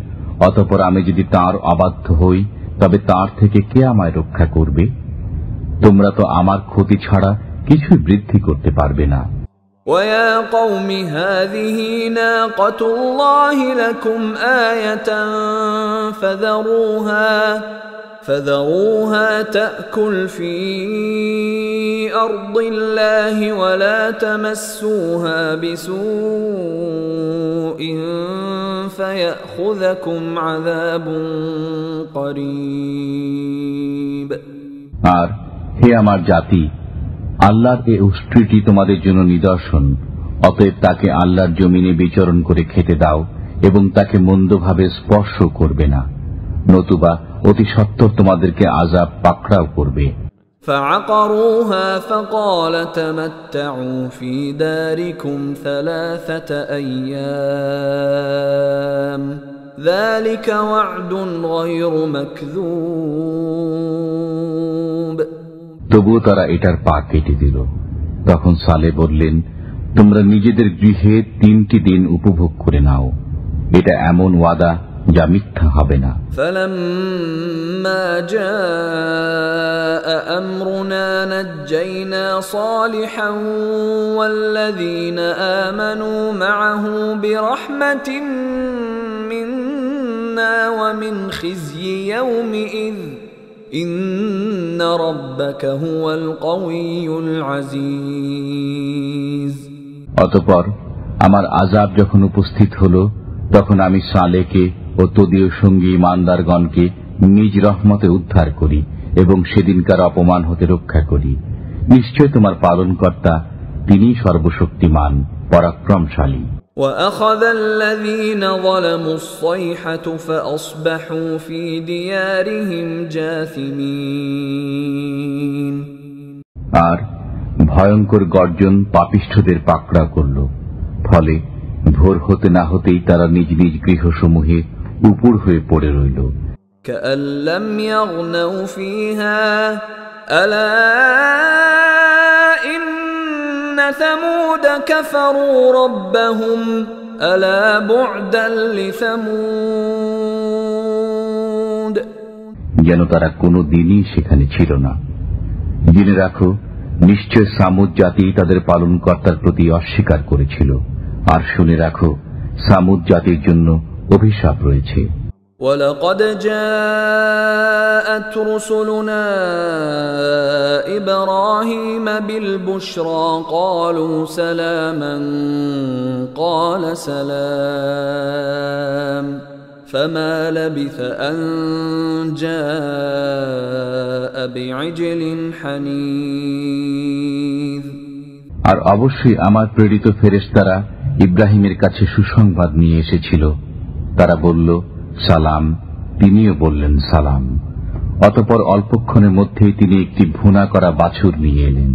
অতঃপর আমি যদি তাঁর অবাধ্য হই, তবে তাঁর থেকে কে আমায় রক্ষা করবে? তোমরা তো আমার ক্ষতি ছাড়া কিছুই বৃদ্ধি করতে পারবে না। وَيَا قَوْمِ هَذِهِ نَاقَةُ اللَّهِ لَكُمْ آيَةً فذروها تأكل في أرض الله ولا تمسوها بسوء فيأخذكم عذاب قريب আর হে আমার জাতি, আল্লাহর এই উষ্ট্রীটি তোমাদের জন্য নিদর্শন, অতএব তাকে আল্লাহর জমিনে বিচরণ করে খেতে দাও এবং তাকে মন্দভাবে স্পর্শ করবে না, নতুবা অতি সত্বর তোমাদেরকে আযাব পাকড়াও করবে। فعقروها فقال تمتعوا في داركم 3 أيام ذلك وعد غير مكذوب তবুও তারা এটার পা কেটে দিল। তখন সালে বললেন, তোমরা নিজেদের গৃহে 3টি দিন উপভোগ করে নাও, এটা এমন ওয়াদা যা মিথ্যা হবে না। فلما جاء أمرنا نجينا صالحا والذين آمنوا معه برحمة منا ومن خزي يومئذ إن ربك هو القوي العزيز অতঃপর আমার আযাব যখন উপস্থিত হল, তখন আমি সালেহকে ও তদীয় সঙ্গী ইমানদারগণকে নিজ রহমতে উদ্ধার করি এবং সেদিনকার অপমান হতে রক্ষা করি। নিশ্চয় তোমার পালনকর্তা, তিনিই সর্বশক্তিমান, পরাক্রমশালী। وأخذ الذين ظلموا الصيحة فأصبحوا في ديارهم جاثمين আর ভয়ঙ্কর গর্জন পাপিষ্ঠদের পাকড়া করল, ফলে ভোর হতে না হতেই তারা নিজ নিজ গৃহসমূহে উপুড় হয়ে পড়ে রইল। كأن لم يغنوا فيها ألا إن ثمود كفروا ربهم ألا بعدا لثمود যেন তারা কোনো দিনই সেখানে ছিল না। জেনে রাখো, নিশ্চয় সামুদ জাতি তাদের পালনকর্তার প্রতি অস্বীকার করেছিল। আর শুনে রাখো, সামুদ জাতির জন্য অভিশাপ রয়েছে। ولقد جاءت رسلنا إبراهيم بالبشرى قالوا سلاما قال سلام فما لبث أن جاء بعجل حنيذ আর অবশ্যই আমার প্রেরিত ফেরেশতারা ইব্রাহিমের কাছে সুসংবাদ নিয়ে এসেছিল। তারা বলল সালাম, তিনিও বললেন সালাম। অতঃপর অল্পক্ষণের মধ্যেই তিনি একটি ভুনা করা বাছুর নিয়ে এলেন।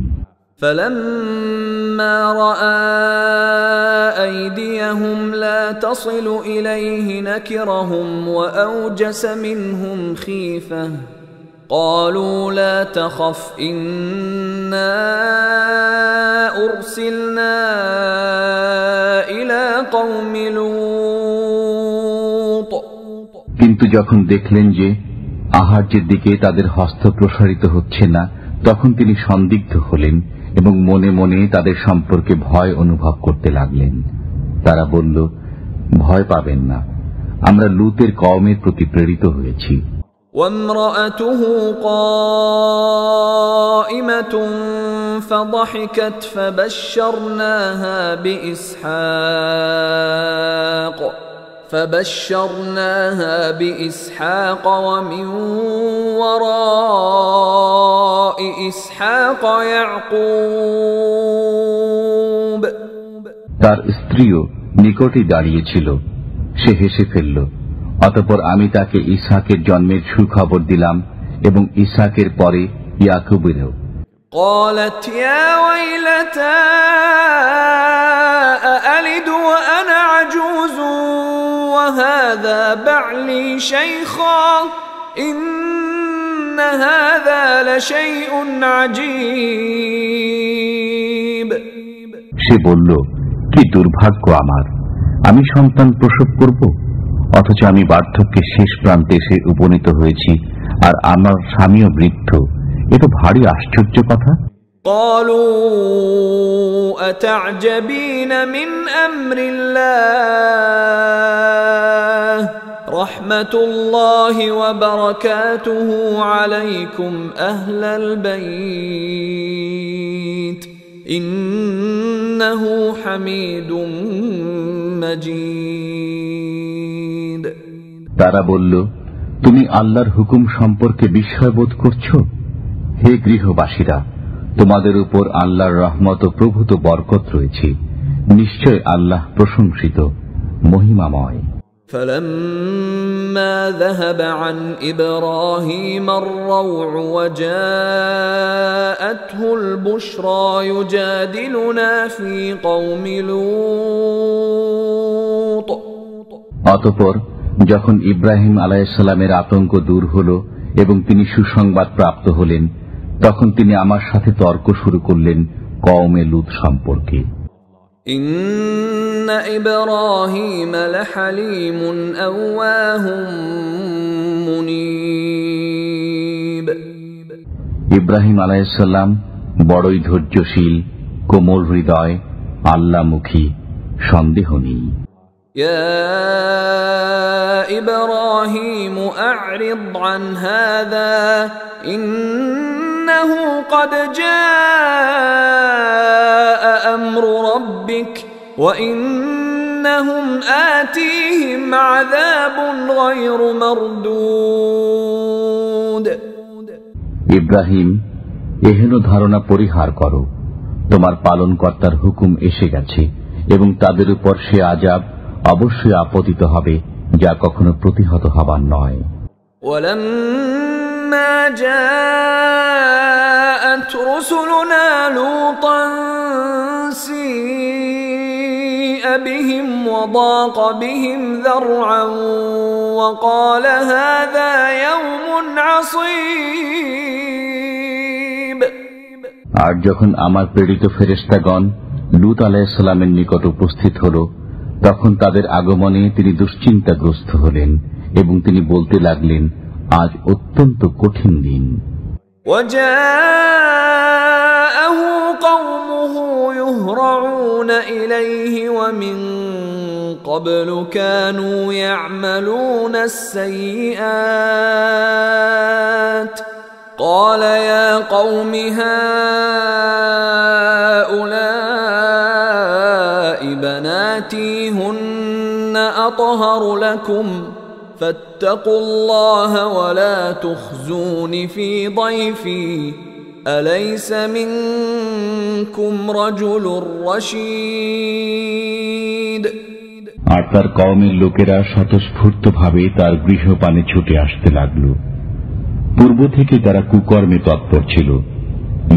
فلما رأى أيديهم لا تصل إليه نكرهم وأوجس منهم خيفة قالوا لا تخف إنا أرسلنا إلى قوم لوط কিন্তু যখন দেখলেন যে আহার্যের দিকে তাদের হস্ত প্রসারিত হচ্ছে না, তখন তিনি সন্দিগ্ধ হলেন এবং মনে মনে তাদের সম্পর্কে ভয় অনুভব করতে লাগলেন। তারা বলল, ভয় পাবেন না, আমরা লূতের কওমের প্রতি প্রেরিত হয়েছি। وامرأته قائمة فضحكت فبشرناها بإسحاق ومن وراء إسحاق يعقوب তার স্ত্রীও নিকটে দাঁড়িয়েছিল, সে হেসে ফেলল। অতঃপর আমি তাকে ইসহাকের জন্মের সুখবর দিলাম এবং ইসহাকের পরে ইয়াকুবেরও। قالت يا ويلتى أألد وأنا عجوز وهذا بعلي شيخا إن هذا لشيء عجيب সে বলল, কি দুর্ভাগ্য আমার, আমি সন্তান প্রসব করব, অথচ আমি বার্ধক্যের শেষ প্রান্তে এসে উপনীত হয়েছি, আর আমার স্বামীও বৃদ্ধ। এ তো ভারী আশ্চর্য কথা। قالوا أتعجبين من أمر الله رحمة الله وبركاته عليكم أهل البيت إنه حميد مجيد তারা বলল, তুমি আল্লাহর হুকুম সম্পর্কে বিস্ময়বোধ করছো? হে গৃহবাসীরা, তোমাদের উপর আল্লাহর রহমত ও প্রভূত বরকত রয়েছে। নিশ্চয় আল্লাহ প্রশংসিত, মহিমাময়। فلما ذهب عن إبراهيم الروع وجاءته البشرى يجادلنا في قوم لوط অতঃপর যখন ইব্রাহিম আলাইহিসসালামের আতঙ্ক দূর হল এবং তিনি সুসংবাদ প্রাপ্ত হলেন, তখন তিনি আমার সাথে তর্ক শুরু করলেন কওমে লূত সম্পর্কে। إن إبراهيم لحليم أواه منيب ইব্রাহিম আলাইহিসসালাম বড়ই ধৈর্যশীল, কোমল হৃদয়, আল্লাহমুখী, সন্দেহ নেই। يا إبراهيم أعرض عن هذا إنه قد جاء أمر ربك وإنهم آتيهم عذاب غير مردود ইব্রাহিম, এহেন ধারণা পরিহার করো, তোমার পালনকর্তার হুকুম এসে গেছে এবং তাদের উপর সে আযাব অবশ্যই আপতিত হবে, যা কখনো প্রতিহত হবার নয়। ولما جاءت رسلنا لوطا سيء بهم وضاق بهم ذرعا وقال هذا يوم عصيب। আর যখন আমার প্রেরিত ফেরেশতাগণ লূত আলাইহিস সালামের নিকট উপস্থিত হল, তখন তাদের আগমনে তিনি দুশ্চিন্তাগ্রস্ত হলেন এবং তিনি বলতে লাগলেন, আজ অত্যন্ত কঠিন দিন। وجاءه قومه يهرعون إليه ومن قبل كانوا يعملون السيئات قال يا قوم هؤلاء بناتي هن أطهر لكم فاتقوا الله ولا تخزون في ضيفي أليس منكم رجل رشيد। আর তার কওমের লোকেরা স্বতঃস্ফূর্তভাবে তার গৃহপানে ছুটে আসতে লাগল। পূর্ব থেকে তারা কুকর্মে তৎপর ছিল।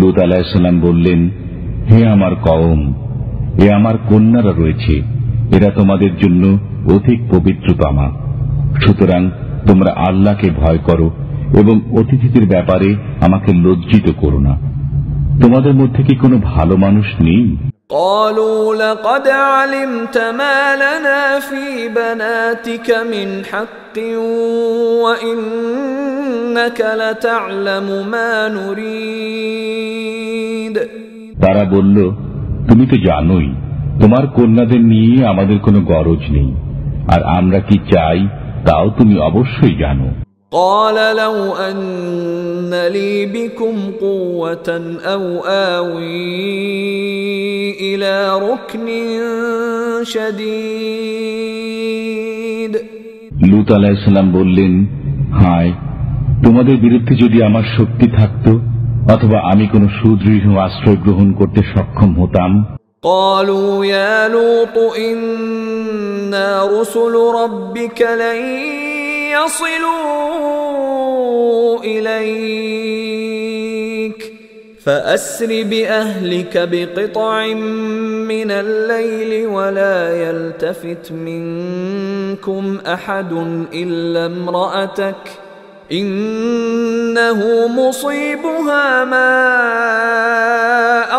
লূত আলাইহিস সালাম বললেন, হে আমার কওম, এ আমার কন্যারা রয়েছে, এরা তোমাদের জন্য অধিক পবিত্রতমা। সুতরাং তোমরা আল্লাহকে ভয় করো এবং অতিথিদের ব্যাপারে আমাকে লজ্জিত করো না। তোমাদের মধ্যে কি কোনো ভালো মানুষ নেই? قالوا لقد علمت ما لنا في بناتك من حق وإنك لتعلم ما نريد। তারা বলল, তুমি তো জানোই তোমার কন্যাদের নিয়ে আমাদের কোনো গরজ নেই, আর আমরা কি চাই তাও তুমি অবশ্যই জানো। قال لو أن لي بكم قوة أو آوي إلى ركن شديد। লূত আলাইহিস সালাম বললেন, হায়, তোমাদের বিরুদ্ধে যদি আমার শক্তি থাকত অথবা আমি কোনো সুদৃঢ় আশ্রয় গ্রহণ করতে সক্ষম হতাম। قالوا يا لوط إنا رسل ربك لن يصلوا إليك فأسر بأهلك بقطع من الليل ولا يلتفت منكم أحد إلا امرأتك إنه مصيبها ما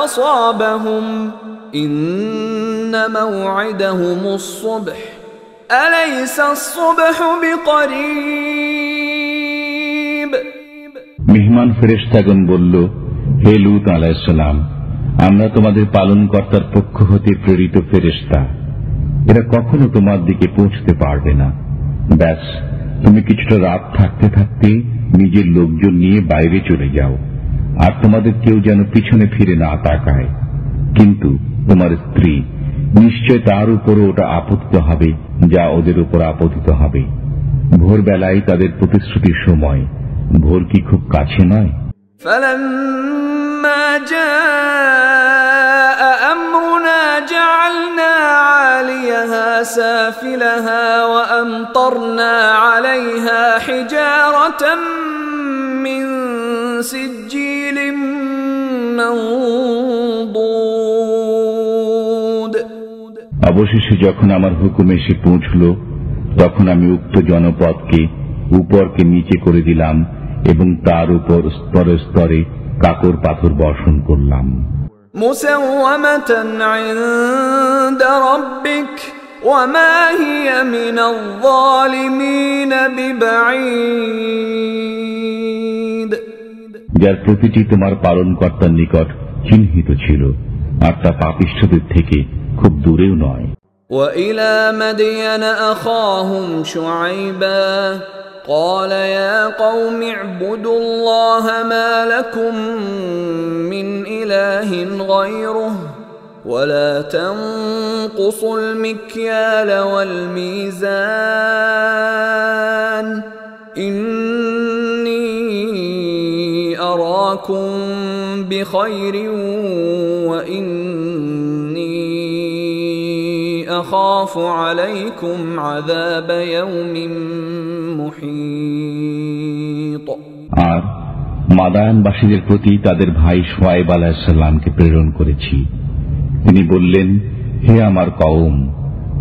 أصابهم إن موعدهم الصبح أليس الصبح بقريب। মেহমান ফেরেশতাগণ বলল, হে লূত আলাইহিস সালাম, আমরা তোমাদের পালনকর্তার পক্ষ হতে প্রেরিত ফেরেশতা, এরা কখনো তোমার দিকে পৌঁছতে পারবে না। ব্যাস, তুমি কিছুটা রাত থাকতে থাকতে নিজের লোকজন নিয়ে বাইরে চলে যাও, আর তোমাদের কেউ যেন পিছনে ফিরে না তাকায়। কিন্তু তোমার স্ত্রী, নিশ্চয় তার উপরও ওটা আপতিত হবে যা ওদের উপর আপতিত হবে। ভোরবেলায় তাদের প্রতিশ্রুতির সময়, ভোর কি খুব কাছে নয়? فلما جاء أمرنا جعلنا عاليها سافلها وأمطرنا عليها حجارة من سجيل منضود। অবশেষে যখন আমার হুকুম এসে পৌঁছল, তখন আমি উক্ত জনপদকে উপরকে নিচে করে দিলাম এবং তার উপর স্তরে স্তরে কাকর পাথর বর্ষণ করলাম। মুসাওয়ামাতান ইনদা রাব্বিক ওয়া মা হিয়া মিনাল যালিমিন বিবাঈদ। যার প্রতিটি তোমার পালনকর্তার নিকট চিহ্নিত ছিল, আর তা পাপিষ্ঠদের থেকে খুব দূরেও নয়। وإلى مدين أخاهم شعيبا قال يا قوم اعبدوا الله ما لكم من إله غيره ولا تنقصوا المكيال والميزان إني أراكم بخير وإني أخاف عليكم عذاب يوم محيط আর মাদায়ানবাসীদের প্রতি তাদের ভাই শুআয়ব আলাইহিস সালামকে প্রেরণ করেছি। তিনি বললেন, হে আমার কওম,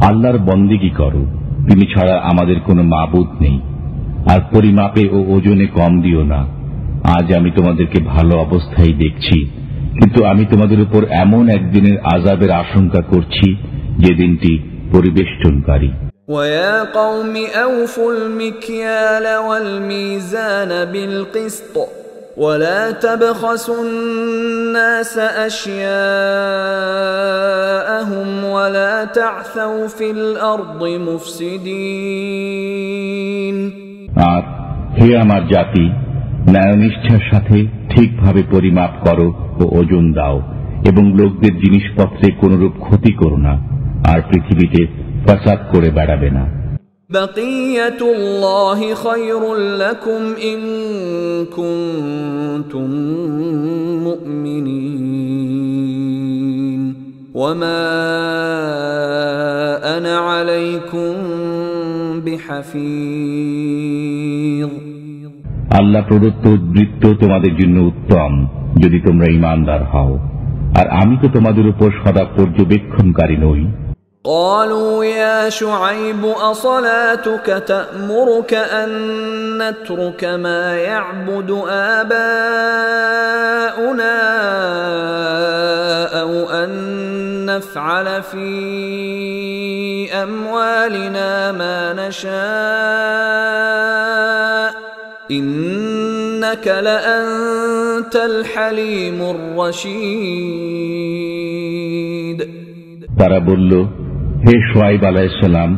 আল্লাহর বন্দেগী করো, তিনি ছাড়া আমাদের কোনো মাবুদ নেই, আর পরিমাপে ও ওজনে কম দিও না। আজ আমি তোমাদেরকে ভালো অবস্থায় দেখছি, কিন্তু আমি তোমাদের উপর এমন একদিনের আযাবের আশঙ্কা করছি যে দিনটি পরিবেষ্টনকারী। وَيَا قَوْمِ أَوْفُوا الْمِكْيَالَ وَالْمِيزَانَ بِالْقِسْطِ وَلَا تَبْخَسُوا النَّاسَ أَشْيَاءَهُمْ وَلَا تَعْثَوْا فِي الْأَرْضِ مُفْسِدِينَ আর হে আমার জাতি, ন্যায়নিষ্ঠার সাথে ঠিকভাবে পরিমাপ করো ও ওজন দাও, এবং লোকদের জিনিসপত্রে কোনরূপ ক্ষতি করো না, আর পৃথিবীতে ফাসাদ করে বেড়াবে না। বাকিয়াতুল্লাহি খায়রুল লাকুম ইন কুনতুম মুমিনিন ওয়া মা আনা আলাইকুম বিহাফিজ। আল্লাহ প্রদত্ত বৃত্ত তোমাদের জন্য উত্তম যদি তোমরা ঈমানদার হও, আর আমি তো তোমাদের উপর সদা পর্যবেক্ষণকারী নই। قالوا يا شعيب أصلاتك تأمرك أن نترك ما يعبد آباؤنا أو أن نفعل في أموالنا ما نشاء إنك لأنت الحليم الرشيد। তারা বলল, হে শুআয়ব আলাইহিস সালাম,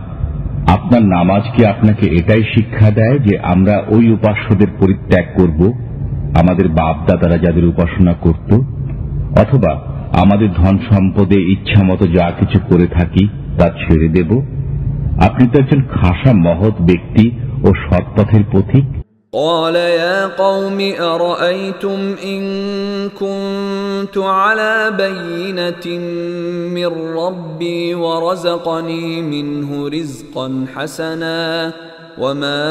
আপনার নামাজ কি আপনাকে এটাই শিক্ষা দেয় যে আমরা ওই উপাস্যদের পরিত্যাগ করব, আমাদের বাপ দাদারা যাদের উপাসনা করত, অথবা আমাদের ধন সম্পদে ইচ্ছামতো যা কিছু করে থাকি তা ছেড়ে দেব? আপনি তো একজন খাসা মহৎ ব্যক্তি ও সৎপথের পথিক। قال يا قوم أرأيتم إن كنت على بينة من ربي ورزقني منه رزقا حسنا وما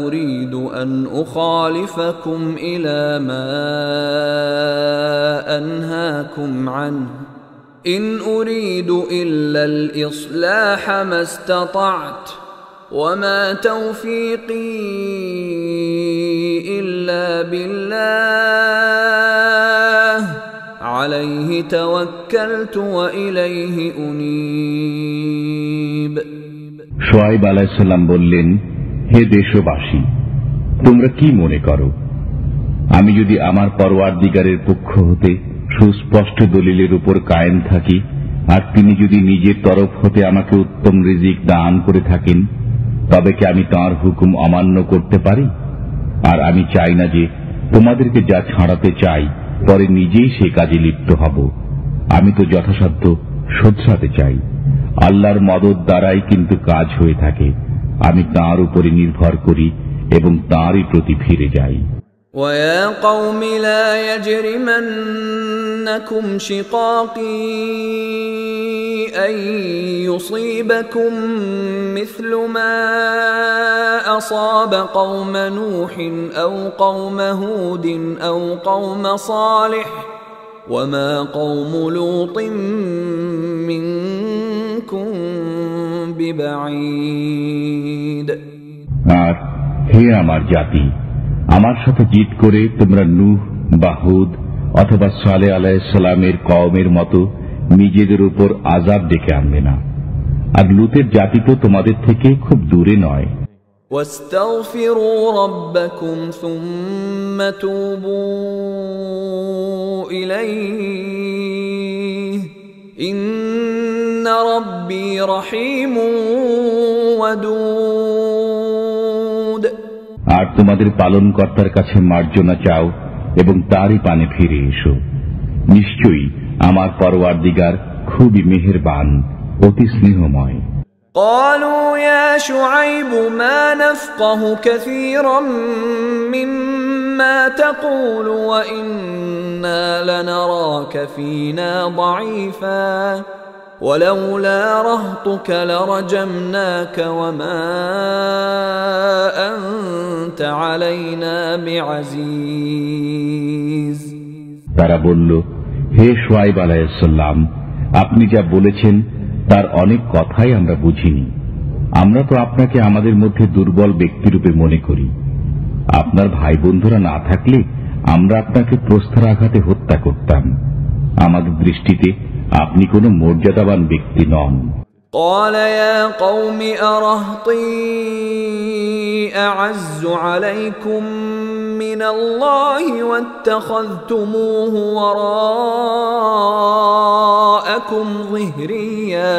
أريد أن أخالفكم إلى ما أنهاكم عنه إن أريد إلا الإصلاح ما استطعت وما توفيقي إلا بالله عليه توكلت وإليه أنيب। শুআয়ব আলাইহিস সালাম বললেন, হে দেশবাসী, তোমরা কি মনে করো, আমি যদি আমার পরওয়ারদিগারের পক্ষ হতে সুস্পষ্ট দলিলের উপর কায়েম থাকি, আর তিনি যদি নিজের তরফ হতে আমাকে উত্তম রিজিক দান করে থাকেন, তবে কি আমি তাঁর হুকুম অমান্য করতে পারি? আর আমি চাই না যে তোমাদেরকে যা ছাড়াতে চাই পরে নিজেই সে কাজে লিপ্ত হব। আমি তো যথাসাধ্য শোধরাতে চাই। আল্লাহর মদদ দ্বারাই কিন্তু কাজ হয়ে থাকে। আমি তাঁর উপরে নির্ভর করি এবং তাঁরই প্রতি ফিরে যাই। وَيَا قَوْمِ لَا يَجْرِمَنَّكُمْ شِقَاقِي أَن يُصِيبَكُم مِّثْلُ مَا أَصَابَ قَوْمَ نُوحٍ أَوْ قَوْمَ هُودٍ أَوْ قَوْمَ صَالِحٍ وَمَا قَوْمُ لُوطٍ مِّنكُم بِبَعِيدٍ। আর হে আমার জাতি, আমার সাথে জিদ করে তোমরা নূহ বা হুদ অথবা সালেহ আলাইহিস সালামের কওমের মতো নিজেদের উপর আযাব ডেকে আনবে না। আর লূতের জাতি তো তোমাদের থেকে খুব দূরে নয়। واستغفروا ربكم ثم توبوا إليه إن ربي رحيم ودود। আর তোমাদের পালনকর্তার কাছে মার্জনা চাও এবং তারই পানে ফিরে এসো। নিশ্চয়ই আমার পরওয়ারদিগার খুবই মেহেরবান, অতি স্নেহময়। قالوا يا شعيب ما نفقه كثيرا مما تقول وإنا لنراك فينا ضعيفا ولولا رهطك لرجمناك وما أنت علينا بعزيز তারা বলল, হে শুআয়ব আলাইহিস সালাম, আপনি যা বলেছেন তার অনেক কথাই আমরা বুঝিনি। আমরা তো আপনাকে আমাদের মধ্যে দুর্বল ব্যক্তিরূপে মনে করি। আপনার ভাই বন্ধুরা না থাকলে আমরা আপনাকে প্রস্তরাঘাতে হত্যা করতাম। আমাদের দৃষ্টিতে আপনি কোনো মর্যাদাবান ব্যক্তি নন। قال يا قوم أرهطي أعز عليكم من الله واتخذتموه وراءكم ظهريا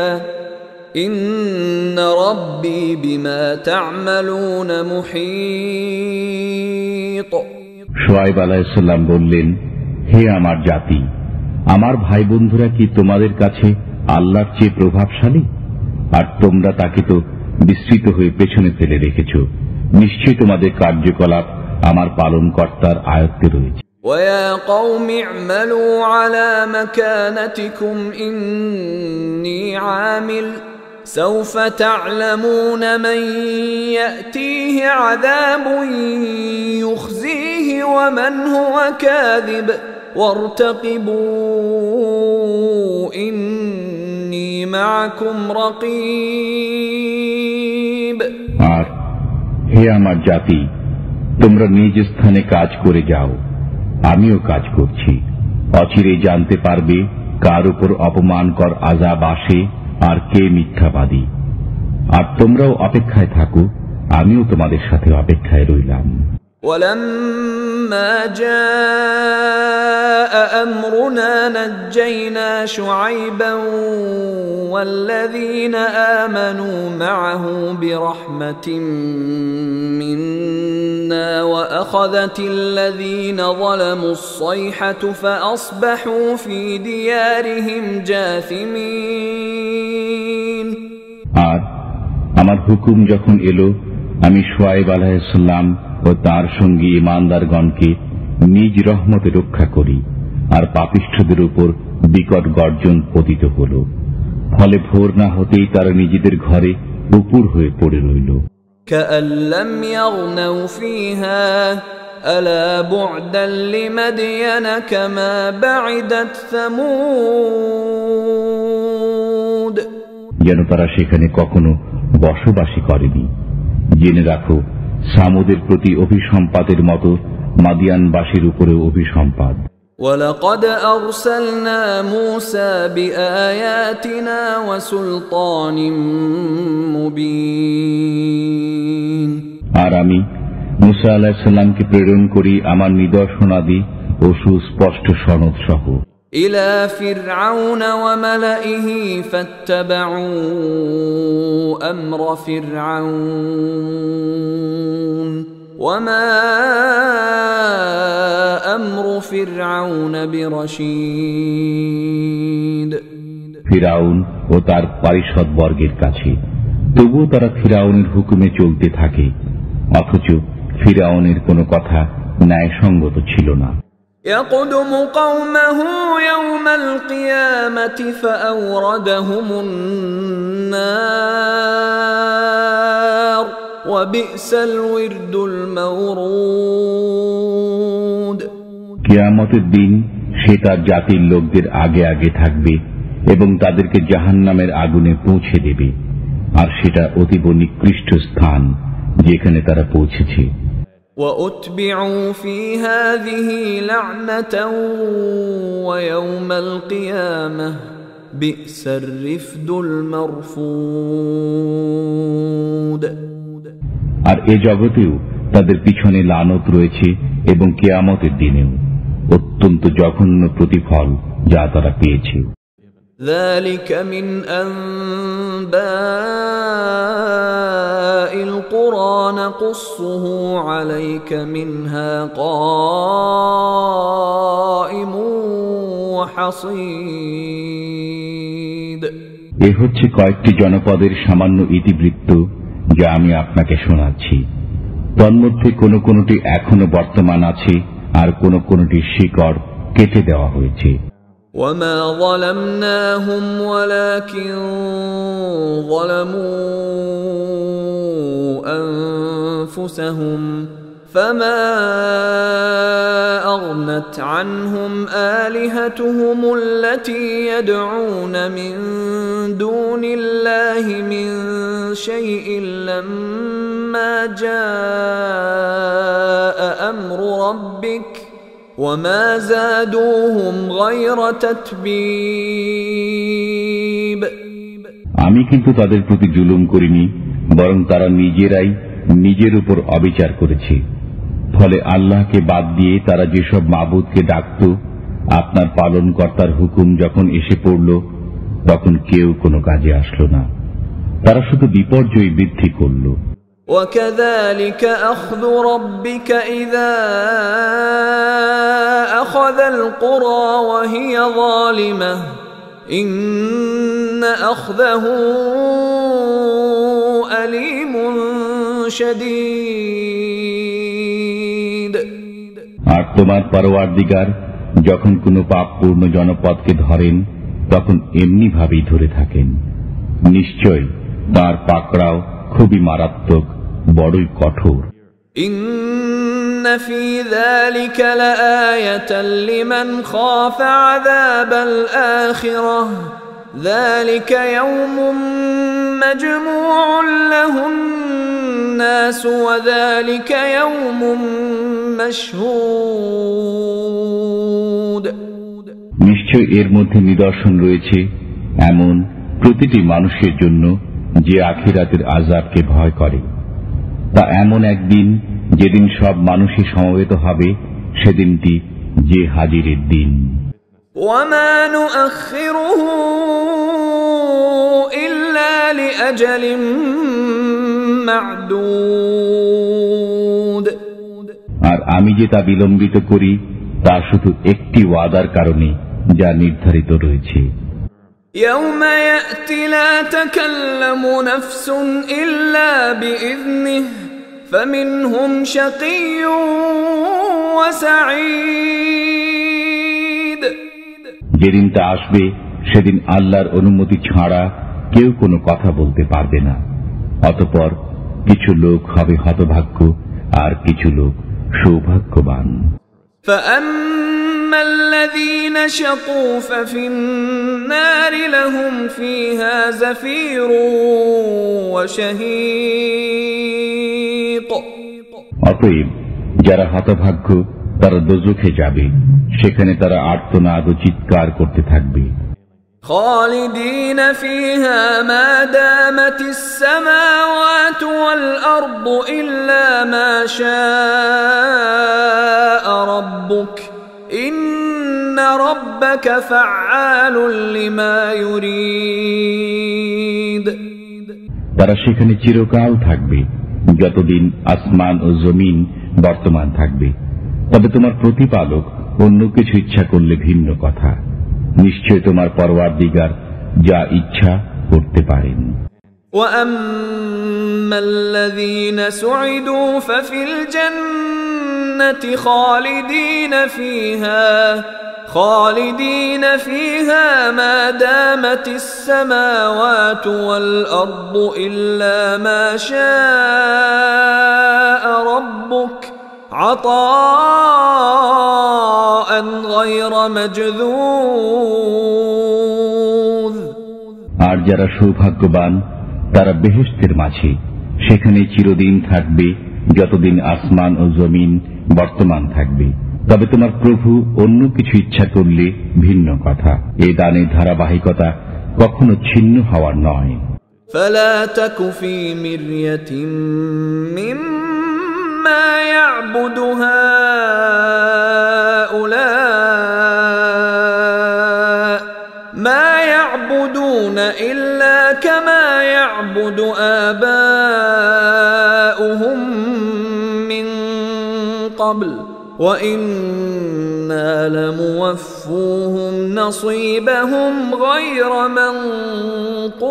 إن ربي بما تعملون محيط শুআয়ব আলাইহিস সালাম বললেন, হে আমার জাতি, আমার ভাই বন্ধুরা কি তোমাদের কাছে আল্লাহর চেয়ে প্রভাবশালী? আর তোমরা তাকে তো বিস্তৃত হয়ে পেছনে ফেলে রেখেছ। নিশ্চয়ই তোমাদের কার্যকলাপ আমার পালনকর্তার আয়ত্তে রয়েছে। وَيَا قَوْمِ اعْمَلُوا عَلَى مَكَانَتِكُمْ إِنِّي عَامِلٌ سَوْفَ تَعْلَمُونَ مَنْ يَأْتِيهِ عَذَابٌ يُخْزِيهِ وَمَنْ هُوَ كَاذِبٌ وَارْتَقِبُوا إِنِّي مَعَكُمْ رَقِيبٌ আর হে আমার জাতি, তোমরা নিজ স্থানে কাজ করে যাও, আমিও কাজ করছি। অচিরেই জানতে পারবে কার উপর অপমানকর আযাব আসে আর কে মিথ্যাবাদী। আর তোমরাও অপেক্ষায় থাকো, আমিও তোমাদের সাথে অপেক্ষায় রইলাম। ولما جاء أمرنا نجينا شعيبا والذين آمنوا معه برحمة منا وأخذت الذين ظلموا الصيحة فأصبحوا في ديارهم جاثمين আর আমার হুকুম যখন এলো, আমি শুআয়ব আলাইহিস সালাম ও তার সঙ্গী ঈমানদারগণকে নিজ রহমতে রক্ষা করি, আর পাপিষ্ঠদের উপর বিকট গর্জন পতিত হল। ফলে ভোর না হতেই তারা নিজেদের ঘরে উপুর হয়ে পড়ে রইল। كأن لم يغنوا فيها ألا بعدا لمدين كما بعدت ثمود যেন তারা সেখানে কখনো বসবাসী করেনি। জেনে রাখো, সামুদের প্রতি অভিসম্পাদের মতো মাদিয়ানবাসীর উপরেও অভিসম্পাদ। ولقد أرسلنا موسى بآياتنا وسلطان مبين আর আমি মুসা আলাইহিস সালামকে প্রেরণ করি আমার নিদর্শনাদি ও সুস্পষ্ট সনদ সহ إلى فرعون وملئه فاتبعوا أمر فرعون وما أمر فرعون برشيد ফিরাউন ও তার পারিষদ বর্গের কাছে। তবুও তারা ফিরাউনের হুকুমে চলতে থাকে, অথচ ফিরাউনের কোনো কথা ন্যায়সঙ্গত ছিল না। يقدم قومه يوم القيامة فأوردهم النار وبئس الورد المورود কিয়ামতের দিন সে তার জাতির লোকদের আগে আগে থাকবে এবং তাদেরকে জাহান্নামের আগুনে পৌঁছে দেবে, আর সেটা অতীব নিকৃষ্ট স্থান যেখানে তারা পৌঁছেছে। وأتبعوا في هذه لعنة ويوم القيامة بئس الرفد المرفود আর এ জগতেও তাদের পিছনে লানত রয়েছে এবং কিয়ামতের দিনেও অত্যন্ত জঘন্য প্রতিফল যা তারা পেয়েছে। ذلك من أنباء القرى نقصه عليك منها قائم وحصيد এ হচ্ছে কয়েকটি জনপদের সামান্য ইতিবৃত্ত যা আমি আপনাকে শোনাচ্ছি। তন্মধ্যে কোনো কোনোটি এখনো বর্তমান আছে আর কোনো কোনোটি শিকড় কেটে দেওয়া হয়েছে। وما ظلمناهم ولكن ظلموا أنفسهم فما أغنت عنهم آلهتهم التي يدعون من دون الله من شيء لما جاء أمر ربك وما زادوهم غير تتبيب আমি কিন্তু তাদের প্রতি জুলুম করিনি, বরং তারা নিজেরাই নিজের উপর অবিচার করেছে। ফলে আল্লাহকে বাদ দিয়ে তারা যেসব মাবুদকে ডাকত, আপনার পালনকর্তার হুকুম যখন এসে পড়ল তখন কেউ কোনো কাজে আসলো না, তারা শুধু বিপর্যয় বৃদ্ধি করল। وكذلك أخذ ربك إذا أخذ القرى وهي ظالمة إن أخذه أليم شديد আর তোমার পরওয়ারদিগার যখন কোনো পাপপূর্ণ জনপদকে ধরেন তখন এমনি ভাবেই ধরে থাকেন। নিশ্চয় তার পাকড়াও খুবই মারাত্মক, বড়ই কঠোর। إن في ذلك لآية لمن خاف عذاب الآخرة ذلك يوم مجموع له الناس وذلك يوم مشهود নিশ্চয় এর মধ্যে নিদর্শন রয়েছে এমন প্রতিটি মানুষের জন্য যে আখিরাতের আযাবকে ভয় করে। তা এমন একদিন যেদিন সব মানুষই সমবেত হবে, সেদিনটি যে হাজিরের দিন। وما نؤخره إلا لأجل معدود আর আমি যে তা বিলম্বিত করি তা শুধু একটি ওয়াদার কারণে যা নির্ধারিত রয়েছে। يوم يأتي لا تكلم نفس إلا بإذنه فمنهم شقي وسعيد যেদিন তা আসবে সেদিন আল্লাহর অনুমতি ছাড়া কেউ কোনো কথা বলতে পারবে না। অতঃপর কিছু লোক হবে হতভাগ্য আর কিছু লোক সৌভাগ্যবান। فأما الذين شقوا ففي النار لهم فيها زفير وشهيق অতএব যারা হতভাগ্য তারা দোজখে যাবে, সেখানে তারা আর্তনাদ ও চিৎকার করতে থাকবে। خالدين فيها ما دامت السماوات والأرض إلا ما شاء ربك إن ربك فعال لما يريد তারা সেখানে চিরকাল থাকবে যতদিন আসমান ও জমিন বর্তমান থাকবে। তবে তোমার প্রতিপালক অন্য কিছু ইচ্ছা করলে ভিন্ন কথা। নিশ্চয় তোমার পরওয়ারদিগার যা ইচ্ছা করতে পারেন। وأما الذين سعدوا ففي الجنة خالدين فيها ما دامت السماوات والأرض إلا ما شاء ربك عطاء غير مجذوذ আর যারা সৌভাগ্যবান তারা বেহেশতের মাঝে সেখানে চিরদিন থাকবে যতদিন আসমান ও জমিন বর্তমান থাকবে। তবে তোমার প্রভু অন্য কিছু ইচ্ছা করলে ভিন্ন কথা। এ দানের ধারাবাহিকতা কখনো ছিন্ন হওয়ার নয়। فلا تك في مرية مما يعبد هؤلاء ما يعبدون إلا كما يعبد آباؤهم من قبل وإنا لموفوهم نصيبهم غير منقوص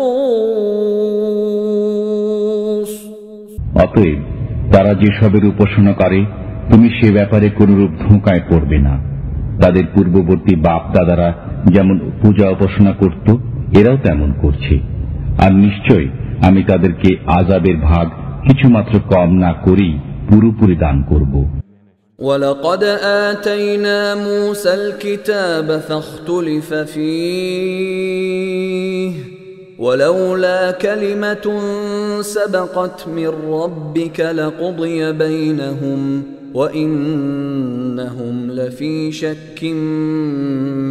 অতএব তারা যেসবের উপাসনা করে তুমি সে ব্যাপারে কোনরূপ ধোঁকায় পড়বে না। তাদের পূর্ববর্তী বাপ দাদারা যেমন পূজা উপাসনা করত, এরাও তেমন করছে। আর নিশ্চয় আমি তাদেরকে আযাবের ভাগ কিছুমাত্র কম না করেই পুরোপুরি দান করব। وَلَقَدْ آتَيْنَا مُوسَى الْكِتَابَ فَاخْتُلِفَ فِيهِ وَلَوْلَا كَلِمَةٌ سَبَقَتْ مِنْ رَبِّكَ لَقُضِيَ بَيْنَهُمْ وَإِنَّهُمْ لَفِي شَكٍّ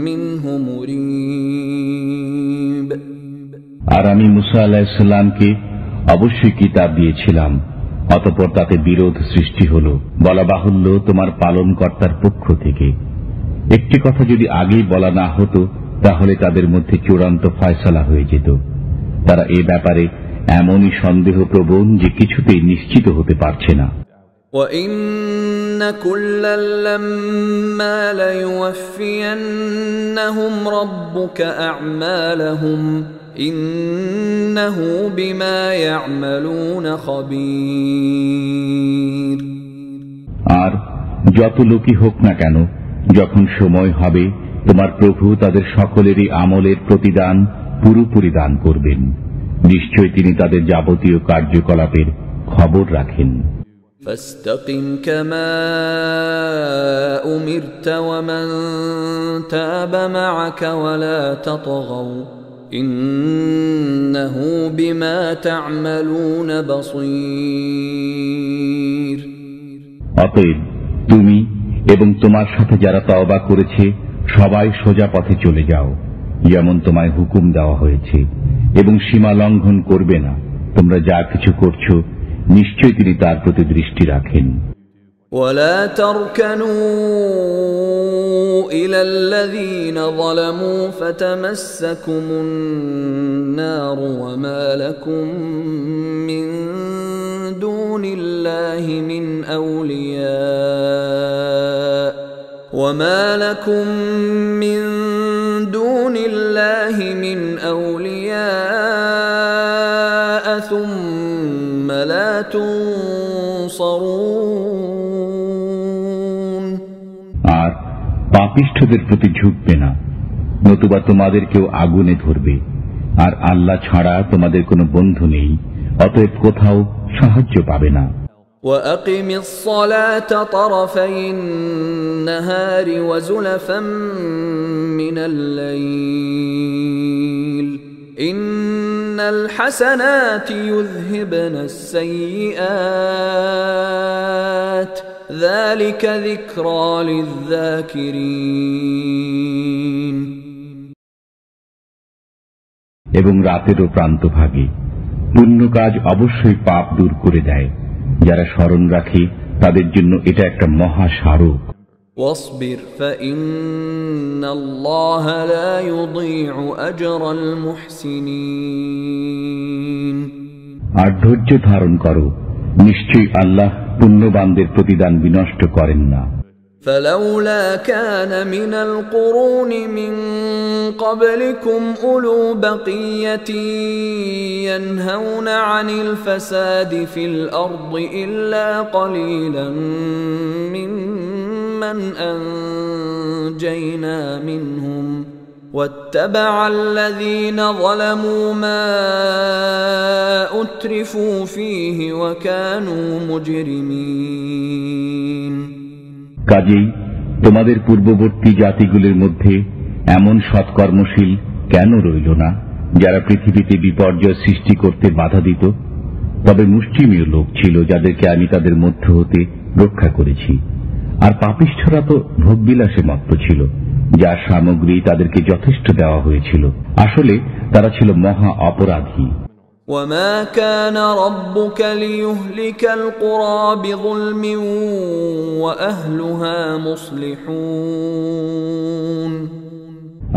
مِّنْهُ مُرِيبٍ। আর আমি মুসা আলাইহিস সালামকে অবশ্যই কিতাব দিয়েছিলাম, অতঃপর তাতে বিরোধ সৃষ্টি হল। বলা বাহুল্য তোমার পালনকর্তার পক্ষ থেকে। একটি কথা যদি আগেই বলা না হতো তাহলে তাদের মধ্যে চূড়ান্ত ফয়সালা হয়ে যেত। তারা এ ব্যাপারে এমনই সন্দেহপ্রবণ যে কিছুতেই নিশ্চিত হতে পারছে না। وَإِنَّ كُلًّا لَّمَّا لَيُوَفِّيَنَّهُمْ رَبُّكَ أَعْمَالَهُمْ إِنَّهُ بِمَا يَعْمَلُونَ خَبِيرٌ। আর যত লোকই হোক না কেন, যখন সময় হবে তোমার প্রভু তাদের সকলেরই আমলের প্রতিদান পুরোপুরি দান করবেন। নিশ্চয় তিনি তাদের যাবতীয় কার্যকলাপের খবর রাখেন। فاستقم كما أمرت ومن تاب معك ولا تطغوا إنه بما تعملون بصير। অতএব তুমি এবং তোমার সাথে যারা তওবা করেছে সবাই সোজা পথে চলে যাও, যেমন তোমায় হুকুম দেওয়া হয়েছে, এবং সীমা লঙ্ঘন করবে না। তোমরা যা কিছু করছো নিশ্চয় তিনি তার প্রতি দৃষ্টি রাখেন। ولا تركنوا إلى الذين ظلموا فتمسكم النار وما لكم من دون الله من أولياء ثم لا تنصرون। আর পাপিষ্ঠদের প্রতি ঝুঁকবে না, নতুবা তোমাদেরকেও আগুনে ধরবে। আর আল্লাহ ছাড়া তোমাদের কোনো বন্ধু নেই, অতএব কোথাও সাহায্য পাবে না। وأقم الصلاة طرفي النهار وزلفا من الليل إن الحسنات يذهبن السيئات ذلك ذكرى للذاكرين। এবং রাতেরও প্রান্তভাগে পুণ্য কাজ অবশ্যই পাপ দূর করে দেয়। যারা স্মরণ রাখে তাদের জন্য এটা একটা মহা স্মারক। واصبر فإن الله لا يضيع أجر المحسنين। আর ধৈর্য ধারণ করো, নিশ্চয়ই আল্লাহ পুণ্যবানদের প্রতিদান বিনষ্ট করেন না। فلولا كان من القرون من قبلكم أولو بقية ينهون عن الفساد في الأرض إلا قليلا ممن أنجينا منهم واتبع الذين ظلموا ما أترفوا فيه وكانوا مجرمين। কাজেই তোমাদের পূর্ববর্তী জাতিগুলির মধ্যে এমন সৎকর্মশীল কেন রইল না যারা পৃথিবীতে বিপর্যয় সৃষ্টি করতে বাধা দিত? তবে মুষ্টিমেয় লোক ছিল যাদেরকে আমি তাদের মধ্য হতে রক্ষা করেছি। আর পাপিষ্ঠরা তো ভোগবিলাসে মত্ত ছিল, যার সামগ্রী তাদেরকে যথেষ্ট দেওয়া হয়েছিল। আসলে তারা ছিল মহা অপরাধী। وما كان ربك ليهلك القرى بظلم وأهلها مصلحون।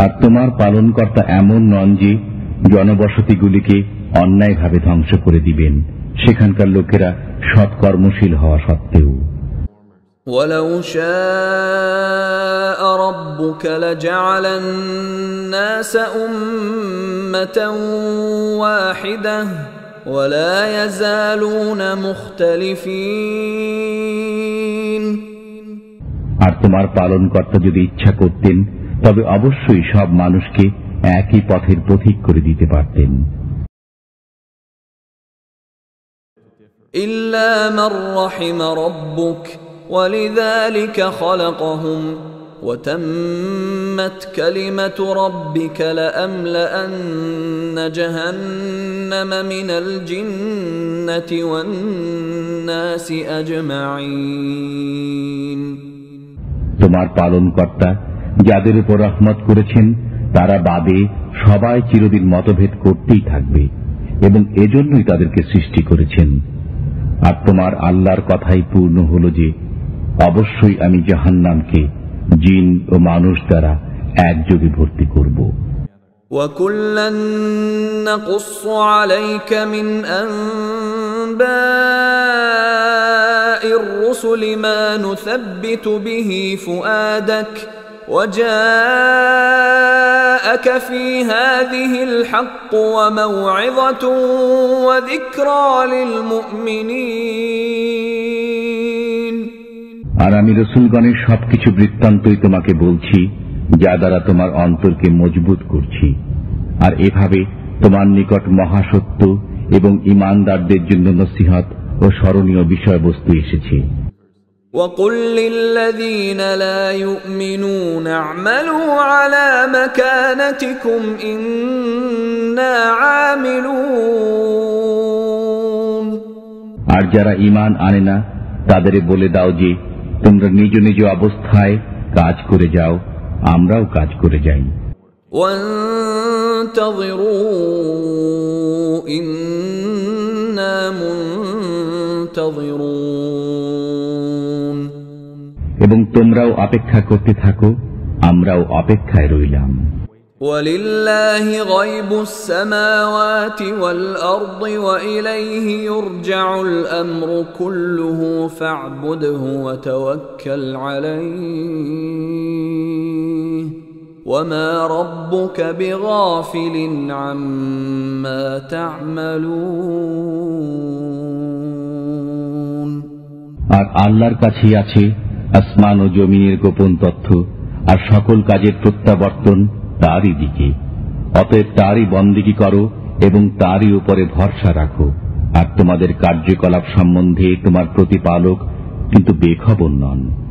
আর তোমার পালনকর্তা এমন নন যে জনবসতিগুলিকে অন্যায়ভাবে ধ্বংস করে দিবেন, সেখানকার লোকেরা সৎকর্মশীল হওয়া সত্ত্বেও। ولو شاء ربك لجعل الناس أمة واحدة ولا يزالون مختلفين। আর তোমার পালনকর্তা যদি ইচ্ছা করতেন তবে অবশ্যই সব মানুষকে একই পথের পথিক করে দিতে পারতেন। ইল্লা মান রাহিমা রাব্বুক ওয়ালিযালিকা খালাকহুম ওয়া তাম্মাত কালিমাতু রাব্বিকা লাআমলাআন্না জাহান্নামা মিনাল জিন্নাতি ওয়ান নাসি আজমাঈন। তোমার পালনকর্তা যাদের উপর রহমত করেছেন তারা বাদে সবাই চিরদিন মতভেদ করতেই থাকবে এবং এজন্যই তাদেরকে সৃষ্টি করেছেন। আর তোমার আল্লাহর কথাই পূর্ণ হল যে অবশ্যই আমি জাহান্নামকে জিন ও মানুষ দ্বারা একযোগে ভর্তি করব। وَكُلًّا نَّقُصُّ عَلَيْكَ مِنْ أَنبَاءِ الرُّسُلِ مَا نُثَبِّتُ بِهِ فُؤَادَكَ وَجَاءَكَ فِي هَٰذِهِ الْحَقُّ وَمَوْعِظَةٌ وَذِكْرَىٰ لِلْمُؤْمِنِينَ। আর আমি রাসূলগণের সবকিছু বৃত্তান্তই তোমাকে বলছি যা দ্বারা তোমার অন্তরকে মজবুত করছি, আর এভাবে তোমার নিকট মহাসত্য এবং ঈমানদারদের জন্য নসিহত ও স্মরণীয় বিষয়বস্তু এসেছে। وَقُل لِّلَّذِينَ لَا يُؤْمِنُونَ اعْمَلُوا عَلَىٰ مَكَانَتِكُمْ إِنَّا عَامِلُونَ। আর যারা ঈমান আনে না তাদের বলে দাও যে তোমরা নিজ নিজ অবস্থায় কাজ করে যাও, আমরাও কাজ করে যাই। وَانتَظِرُوا إِنَّا مُنتَظِرُونَ। এবং তোমরাও অপেক্ষা করতে থাকো, আমরাও অপেক্ষায় রইলাম। وَلِلَّهِ غَيْبُ السَّمَاوَاتِ وَالْأَرْضِ وَإِلَيْهِ يُرْجَعُ الْأَمْرُ كُلُّهُ فَاعْبُدْهُ وَتَوَكَّلْ عَلَيْهِ وَمَا رَبُّكَ بِغَافِلٍ عَمَّا تَعْمَلُونَ। আর আল্লাহর কাছেই আছে আসমান ও জমিনের গোপন তথ্য, আর সকল কাজের প্রত্যাবর্তন তারই দিকে। অতএব তারই বন্দেগী করো এবং তারই উপরে ভরসা রাখো। আর তোমাদের কার্যকলাপ সম্বন্ধে তোমার প্রতিপালক কিন্তু বেখবর নন।